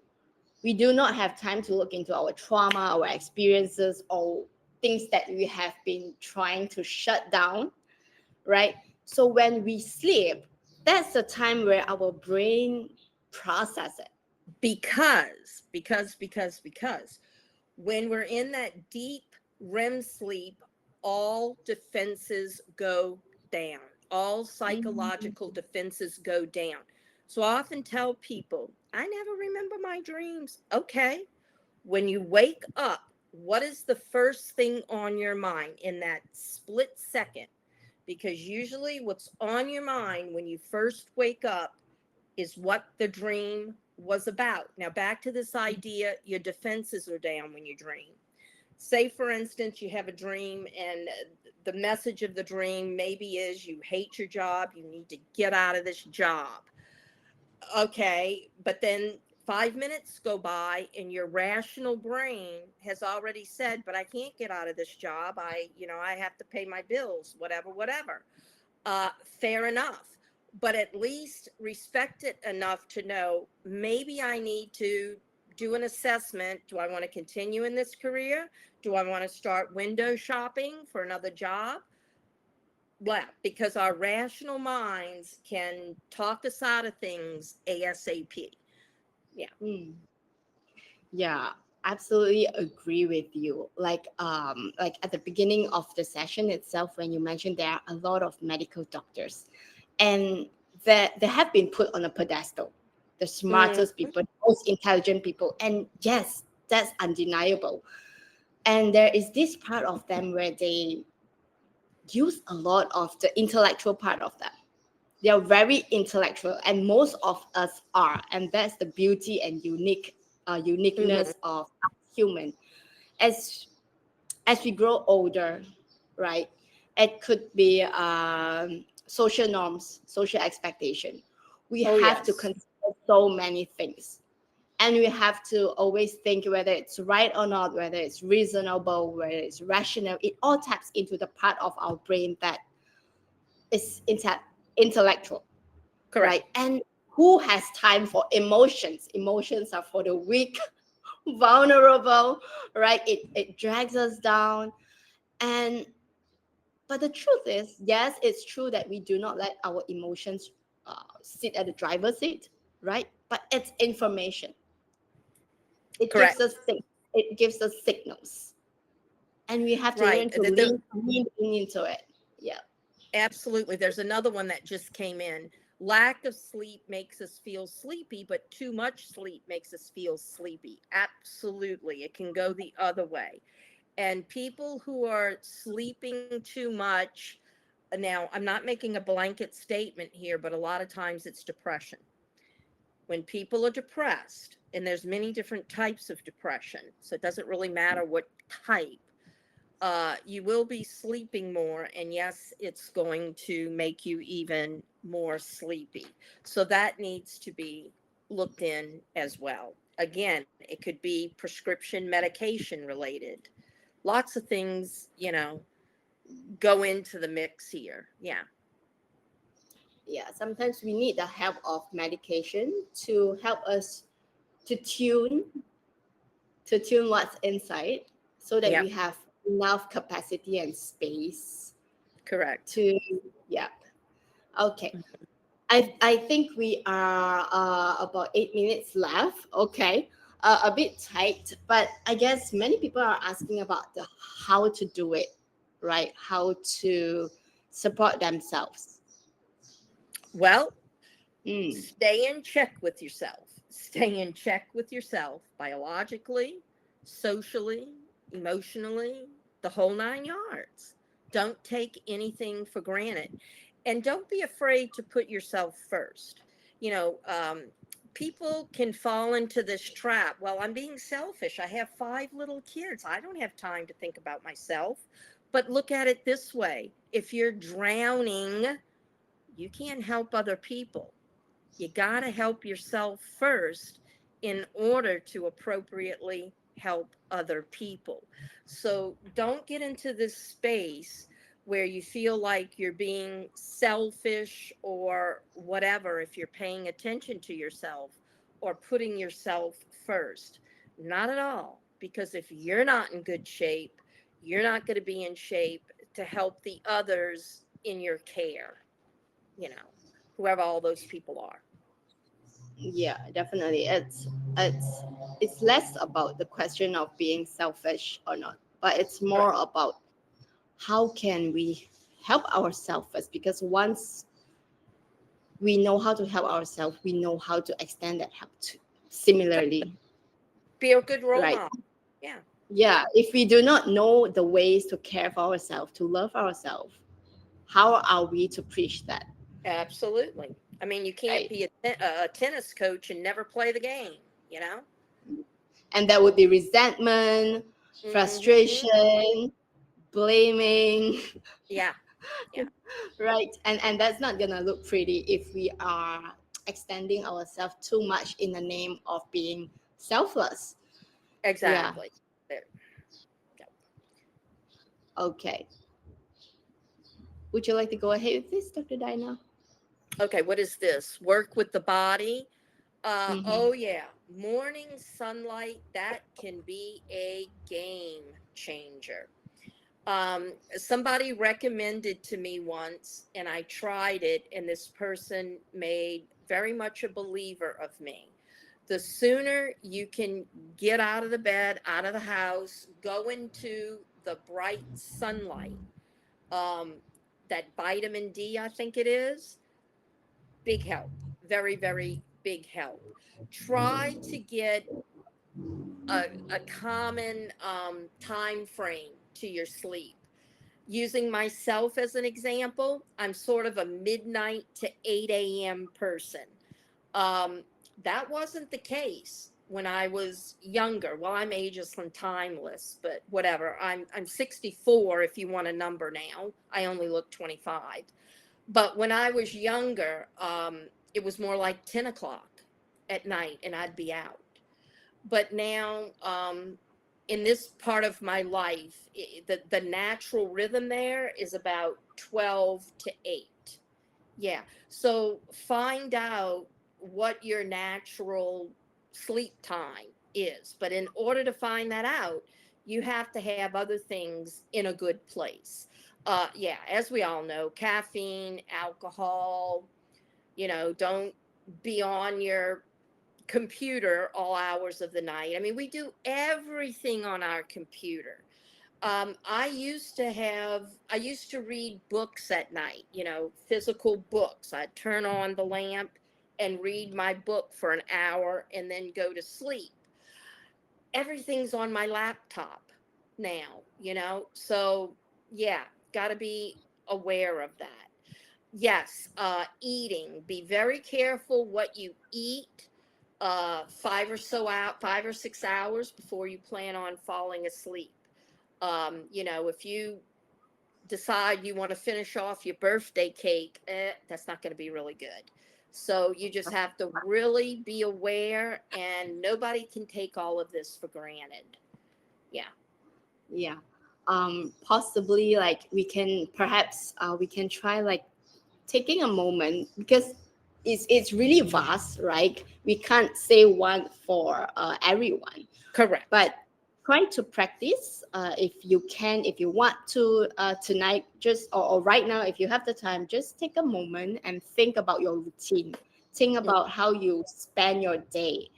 we do not have time to look into our trauma, our experiences, or things that we have been trying to shut down, right? So when we sleep, that's the time where our brain process it. Because when we're in that deep REM sleep, all defenses go down, all Mhm. psychological defenses go down. So I often tell people, I never remember my dreams. Okay. When you wake up, what is the first thing on your mind in that split second? Because usually what's on your mind when you first wake up is what the dream was about. Now, back to this idea, your defenses are down when you dream. Say, for instance, you have a dream and the message of the dream maybe is you hate your job, you need to get out of this job. Okay, but then 5 minutes go by and your rational brain has already said, but I can't get out of this job. I have to pay my bills, whatever. Fair enough. But at least respect it enough to know maybe I need to do an assessment. Do I want to continue in this career? Do I want to start window shopping for another job? Well, because our rational minds can talk us out of things ASAP. Yeah. Mm. Yeah, absolutely agree with you. Like at the beginning of the session itself, when you mentioned there are a lot of medical doctors, and they have been put on a pedestal, the Mm, smartest people, most intelligent people, and yes, that's undeniable. And there is this part of them where they use a lot of the intellectual part of them. They are very intellectual, and most of us are, and that's the beauty and mm-hmm. uniqueness of human. As as we grow older, right? It could be social norms, social expectation. We Oh, have to yes. consider so many things, and we have to always think whether it's right or not, whether it's reasonable, whether it's rational. It all taps into the part of our brain that is intellectual, Correct. right? And who has time for emotions? Emotions are for the weak, vulnerable, right? It drags us down. And but the truth is, yes, it's true that we do not let our emotions sit at the driver's seat, right? But it's information. It gives Correct. us things. It gives us signals, and we have to Right. learn to lean into it. Yeah. Absolutely. There's another one that just came in. Lack of sleep makes us feel sleepy, but too much sleep makes us feel sleepy. Absolutely. It can go the other way. And people who are sleeping too much, now I'm not making a blanket statement here, but a lot of times it's depression. When people are depressed, and there's many different types of depression, so it doesn't really matter what type, you will be sleeping more, and yes, it's going to make you even more sleepy. So that needs to be looked in as well. Again, it could be prescription medication related. Lots of things, go into the mix here. Yeah. Yeah, sometimes we need the help of medication to help us to tune what's inside, so that we Yep. have enough capacity and space Correct. to. Yeah. Okay, I think we are about 8 minutes left. Okay, a bit tight, but I guess many people are asking about the how to do it, right? How to support themselves. Well, Mm, stay in check with yourself. Stay in check with yourself biologically, socially, emotionally, the whole 9 yards. Don't take anything for granted. And don't be afraid to put yourself first. You know, people can fall into this trap. Well, I'm being selfish. I have 5 little kids. I don't have time to think about myself. But look at it this way: if you're drowning, you can't help other people. You got to help yourself first in order to appropriately help other people. So don't get into this space where you feel like you're being selfish or whatever if you're paying attention to yourself or putting yourself first. Not at all. Because if you're not in good shape, you're not going to be in shape to help the others in your care, you know, whoever all those people are. yeah, definitely. It's it's less about the question of being selfish or not, but it's more Right. about how can we help ourselves first, because once we know how to help ourselves, we know how to extend that help to similarly, Be a good role right? model. Yeah, Yeah, if we do not know the ways to care for ourselves, to love ourselves, how are we to preach that? absolutely. I mean, you can't right? be a tennis coach and never play the game, you know? And that would be resentment, Hmm. frustration, blaming, Yeah. Yeah. right? And that's not gonna look pretty if we are extending ourselves too much in the name of being selfless. Yeah. Exactly. There. Yeah. Okay. Would you like to go ahead with this, Dr. Dinah? Okay. What is this? Work with the body. Mm-hmm. Oh yeah, morning sunlight, that can be a game changer. Somebody recommended to me once, and I tried it, and this person made very much a believer of me. The sooner you can get out of the bed, out of the house, go into the bright sunlight, um, that vitamin D, I think it is, big help. Very, very big help. Try to get a common time frame to your sleep. Using myself as an example, I'm sort of a midnight to 8 a.m. person. Um, that wasn't the case when I was younger. Well, I'm ageless and timeless, but whatever. I'm 64 if you want a number now. I only look 25. But when I was younger, it was more like 10 o'clock at night and I'd be out. But now, in this part of my life, the natural rhythm there is about 12 to 8. Yeah. So find out what your natural sleep time is. But in order to find that out, you have to have other things in a good place. Yeah, as we all know, caffeine, alcohol, don't be on your computer all hours of the night. I mean, we do everything on our computer. I used to read books at night, physical books. I'd turn on the lamp and read my book for an hour and then go to sleep. Everything's on my laptop now, so yeah, got to be aware of that. Yes, eating. Be very careful what you eat. 5 or 6 hours before you plan on falling asleep. If you decide you want to finish off your birthday cake, that's not going to be really good. So you just have to really be aware, and nobody can take all of this for granted. Yeah. Yeah. Possibly like we can try like taking a moment because it's really vast, right? We can't say one for everyone, Correct. but try to practice if you can, if you want to tonight, just or right now, if you have the time, just take a moment and think about your routine. Think Mm. about how you spend your day.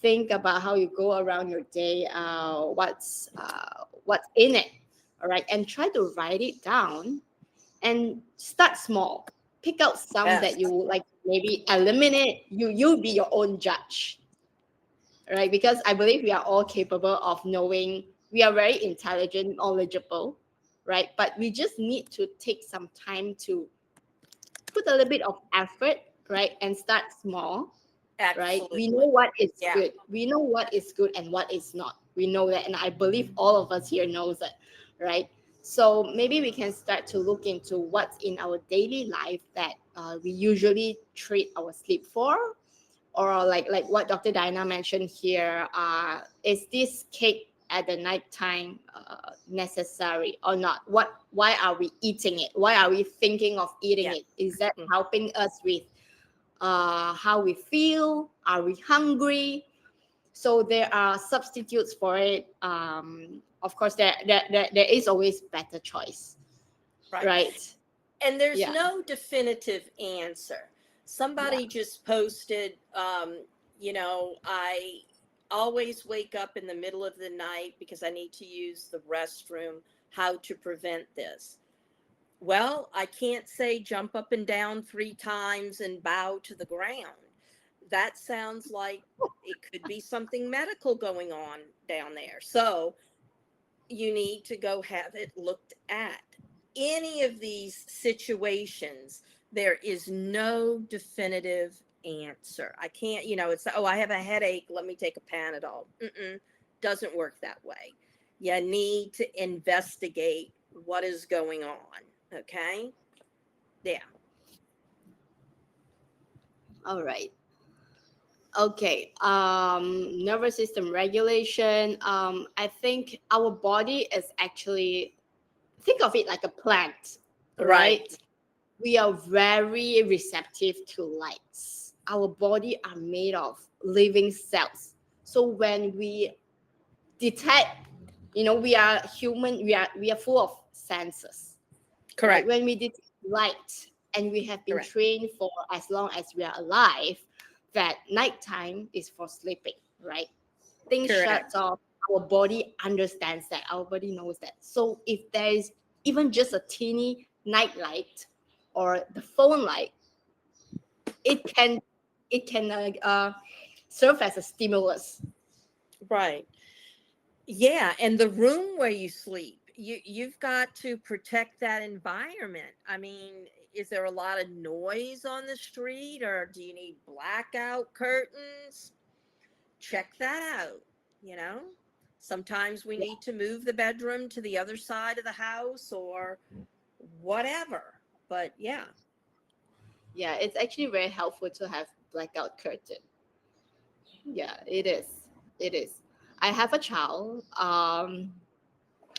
Think about how you go around your day. What's in it, all right, and try to write it down and start small. Pick out some Yes. that you would like, maybe eliminate. You be your own judge, right? Because I believe we are all capable of knowing. We are very intelligent, knowledgeable, right? But we just need to take some time to put a little bit of effort, right? And start small, right? We know Absolutely. what is Yeah. good. We know what is good and what is not. We know that, and I believe all of us here knows it, right? So maybe we can start to look into what's in our daily life that we usually treat our sleep for, or like what Dr. Diana mentioned here. Is this cake at the nighttime necessary or not? Why are we eating it? Why are we thinking of eating Yeah. it? Is that Mm. helping us with how we feel? Are we hungry? So there are substitutes for it. Of course, there is always better choice, Right. right? And there's Yeah, no definitive answer. yeah. Somebody just posted, I always wake up in the middle of the night because I need to use the restroom. How to prevent this? Well, I can't say jump up and down 3 times and bow to the ground. That sounds like it could be something medical going on down there. So you need to go have it looked at. Any of these situations, There is no definitive answer. I can't, it's, oh, I have a headache, let me take a Panadol. Doesn't work that way. You need to investigate what is going on. Okay. Yeah. All right. Okay. Nervous system regulation. I think our body is actually, think of it like a plant, Right. right? We are very receptive to lights. Our body are made of living cells. So when we detect, we are human, we are full of senses, right? Correct. When we detect light, and we have been Correct. trained for as long as we are alive that nighttime is for sleeping, right? Things shuts Correct. off. Our body understands that. Our body knows that. So if there is even just a teeny night light or the phone light, it can serve as a stimulus. Right. Yeah, and the room where you sleep, you've got to protect that environment. I mean, is there a lot of noise on the street, or do you need blackout curtains? Check that out, you know? Sometimes we Yeah, need to move the bedroom to the other side of the house or whatever. But yeah. yeah, it's actually very helpful to have blackout curtain. Yeah, it is. It is. I have a child.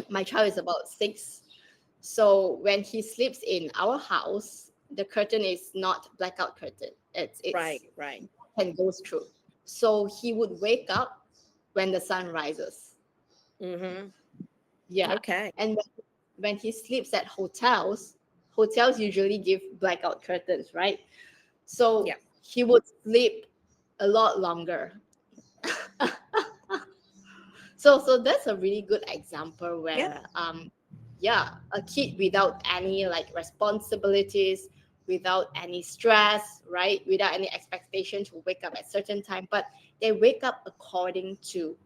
My child is about 6. So when he sleeps in our house, the curtain is not blackout curtain. It's Right, right. can goes through. So he would wake up when the sun rises. Mhm. Yeah. Okay. And when he sleeps at hotels usually give blackout curtains, right? So Yeah. he would sleep a lot longer. So that's a really good example Yeah. where yeah, a kid without any like responsibilities, without any stress, right, without any expectation to wake up at certain time, but they wake up according to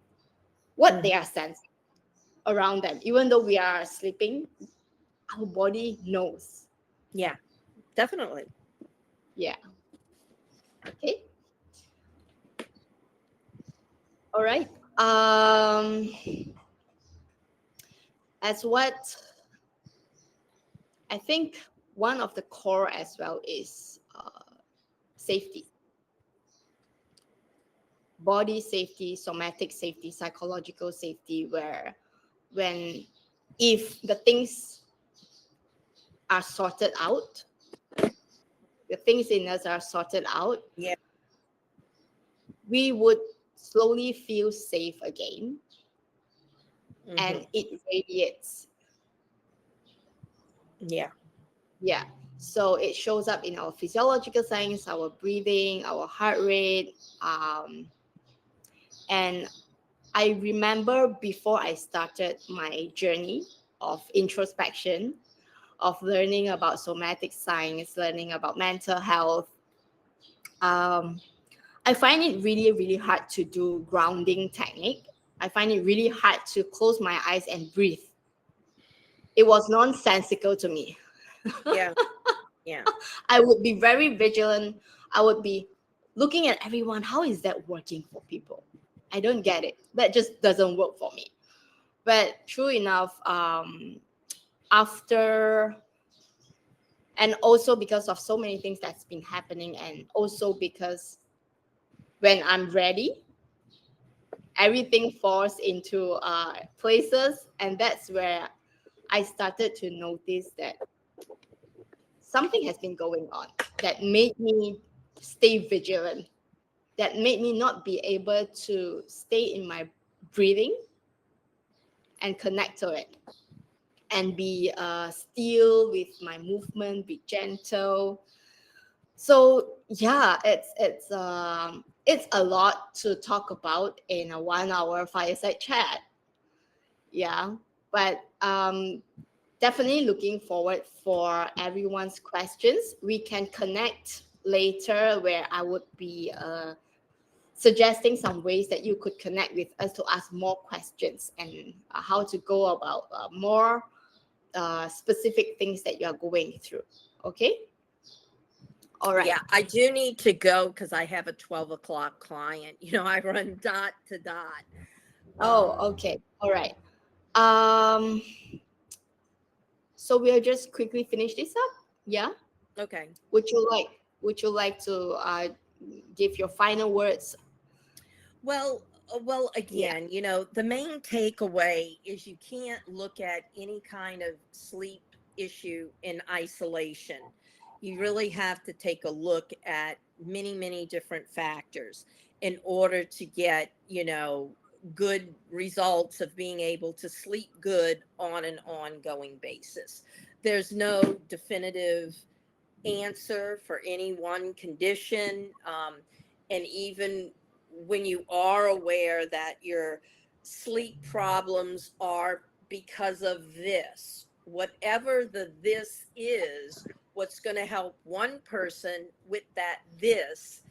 what Mhm. they are sensing around them. Even though we are sleeping, our body knows. Yeah, definitely. Yeah. Okay. All right. As what I think, one of the core as well is safety, body safety, somatic safety, psychological safety, where when if the things are sorted out, the things in us are sorted out, Yeah. we would slowly feel safe again, and Mhm. it radiates. Yeah. Yeah. So it shows up in our physiological signs, our breathing, our heart rate. And I remember before I started my journey of introspection, of learning about somatic science, learning about mental health, um, I find it really, really hard to do grounding technique. I find it really hard to close my eyes and breathe. It was nonsensical to me. Yeah. Yeah. I would be very vigilant. I would be looking at everyone. How is that working for people? I don't get it. That just doesn't work for me. But true enough, after, and also because of so many things that's been happening, and also because when I'm ready, everything falls into places, and that's where I started to notice that something has been going on that made me stay vigilant, that made me not be able to stay in my breathing and connect to it, and be still with my movement, be gentle. So yeah, it's a lot to talk about in a 1 hour fireside chat. Yeah, but definitely looking forward for everyone's questions. We can connect later where I would be suggesting some ways that you could connect with us to ask more questions, and how to go about more specific things that you are going through. Okay. All right. Yeah, I do need to go because I have a 12 o'clock client. I run dot to dot. Oh, Um, okay. All right. Um, so we'll just quickly finish this up. Yeah. okay. Would you like to give your final words? Well, Yeah. again, the main takeaway is you can't look at any kind of sleep issue in isolation. You really have to take a look at many, many different factors in order to get, good results of being able to sleep good on an ongoing basis. There's no definitive answer for any one condition. And even when you are aware that your sleep problems are because of this, whatever the this is, what's going to help one person with that this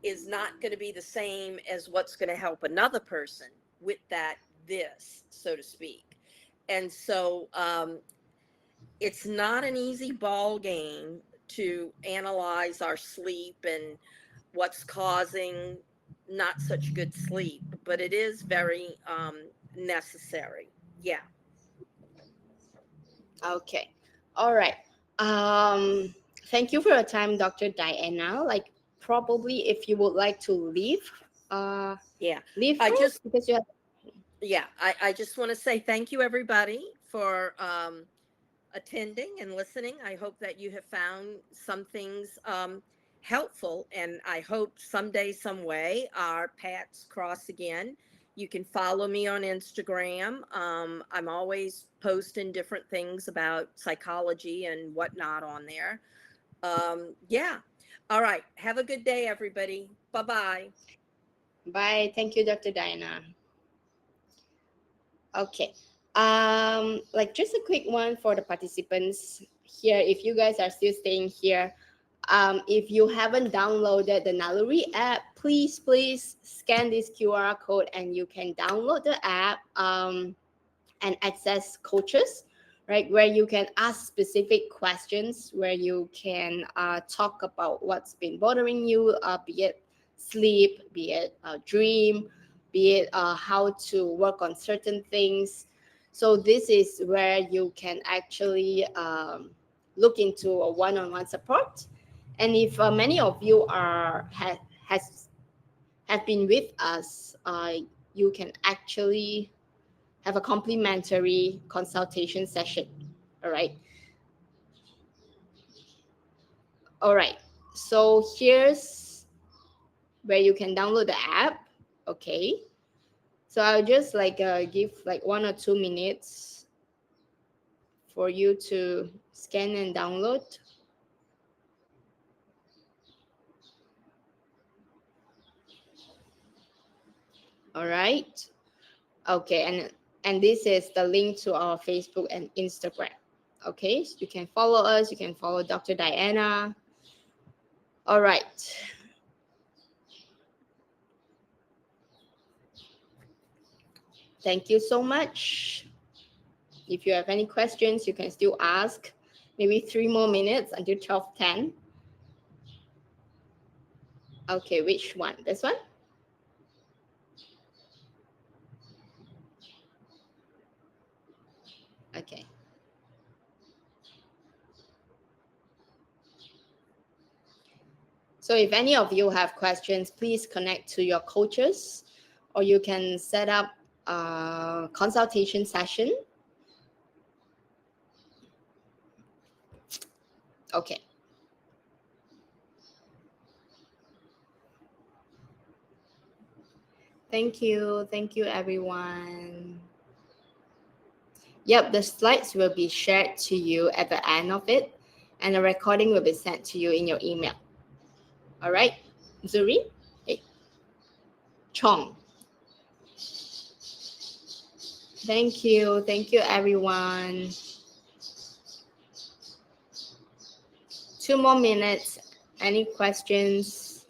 is not going to be the same as what's going to help another person with that this, so to speak. And so it's not an easy ball game to analyze our sleep and what's causing not such good sleep, but it is very necessary. Yeah. Okay. All right. Um, Thank you for your time, Dr. Diana. Like, probably if you would like to uh, Yeah. leave I first just, because you have. yeah, I just want to say thank you, everybody, for attending and listening. I hope that you have found some things helpful, and I hope someday, some way, our paths cross again. You can follow me on Instagram. I'm always posting different things about psychology and whatnot on there. Yeah. All right. Have a good day, everybody. Bye bye. Bye. Thank you, Dr. Diana. Okay. Like just a quick one for the participants here. If you guys are still staying here, if you haven't downloaded the Naluri app, please scan this QR code and you can download the app and access coaches, right? Where you can ask specific questions, where you can talk about what's been bothering you, be it sleep, be it dream, be it how to work on certain things. So this is where you can actually look into a one-on-one support. And if many of you has have been with us, you can actually have a complimentary consultation session. All right. All right. So here's where you can download the app. Okay. So I'll just like give like 1 or 2 minutes for you to scan and download. All right. Okay. And this is the link to our Facebook and Instagram. Okay. So you can follow us. You can follow Dr. Diana. All right. Thank you so much. If you have any questions, you can still ask. Maybe 3 more minutes until 12:10. Okay, which one? This one? Okay. So if any of you have questions, please connect to your coaches or you can set up a consultation session. Okay. Thank you. Thank you, everyone. Yep, the slides will be shared to you at the end of it, and the recording will be sent to you in your email. All right, Zuri? Hey, Chong. Thank you. Thank you, everyone. 2 more minutes. Any questions?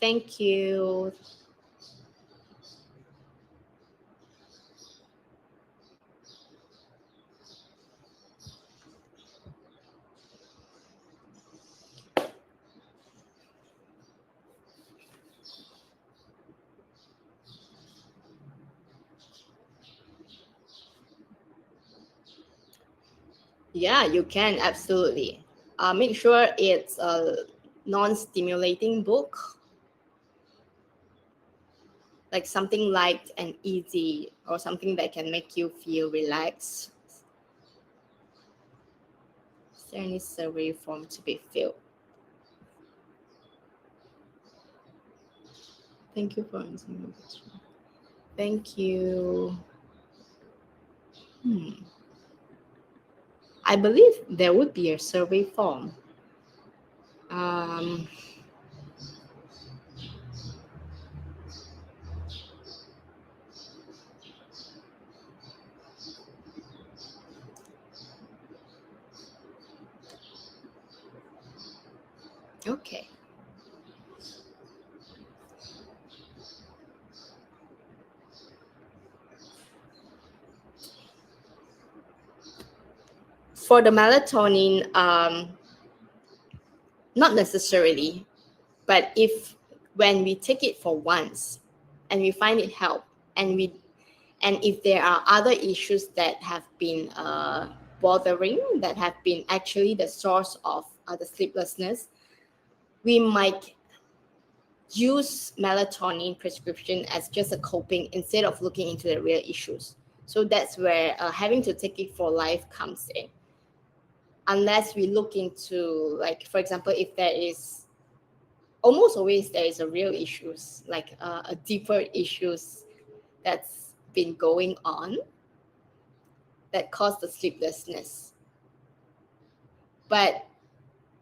Thank you. Yeah, you can absolutely. Make sure it's a non-stimulating book, like something light and easy, or something that can make you feel relaxed. Is there any survey form to be filled? Thank you for answering my question. Thank you. I believe there would be a survey form. Um, okay. For the melatonin, not necessarily, but if when we take it for once and we find it help, and if there are other issues that have been bothering, that have been actually the source of the sleeplessness, we might use melatonin prescription as just a coping instead of looking into the real issues. So that's where having to take it for life comes in. Unless we look into, like, for example, if there is, almost always there is a real issues, like a deeper issues that's been going on that cause the sleeplessness. But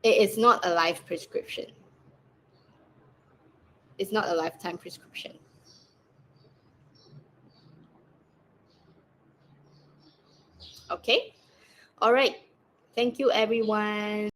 it is not a life prescription. It's not a lifetime prescription. Okay? All right. Thank you, everyone.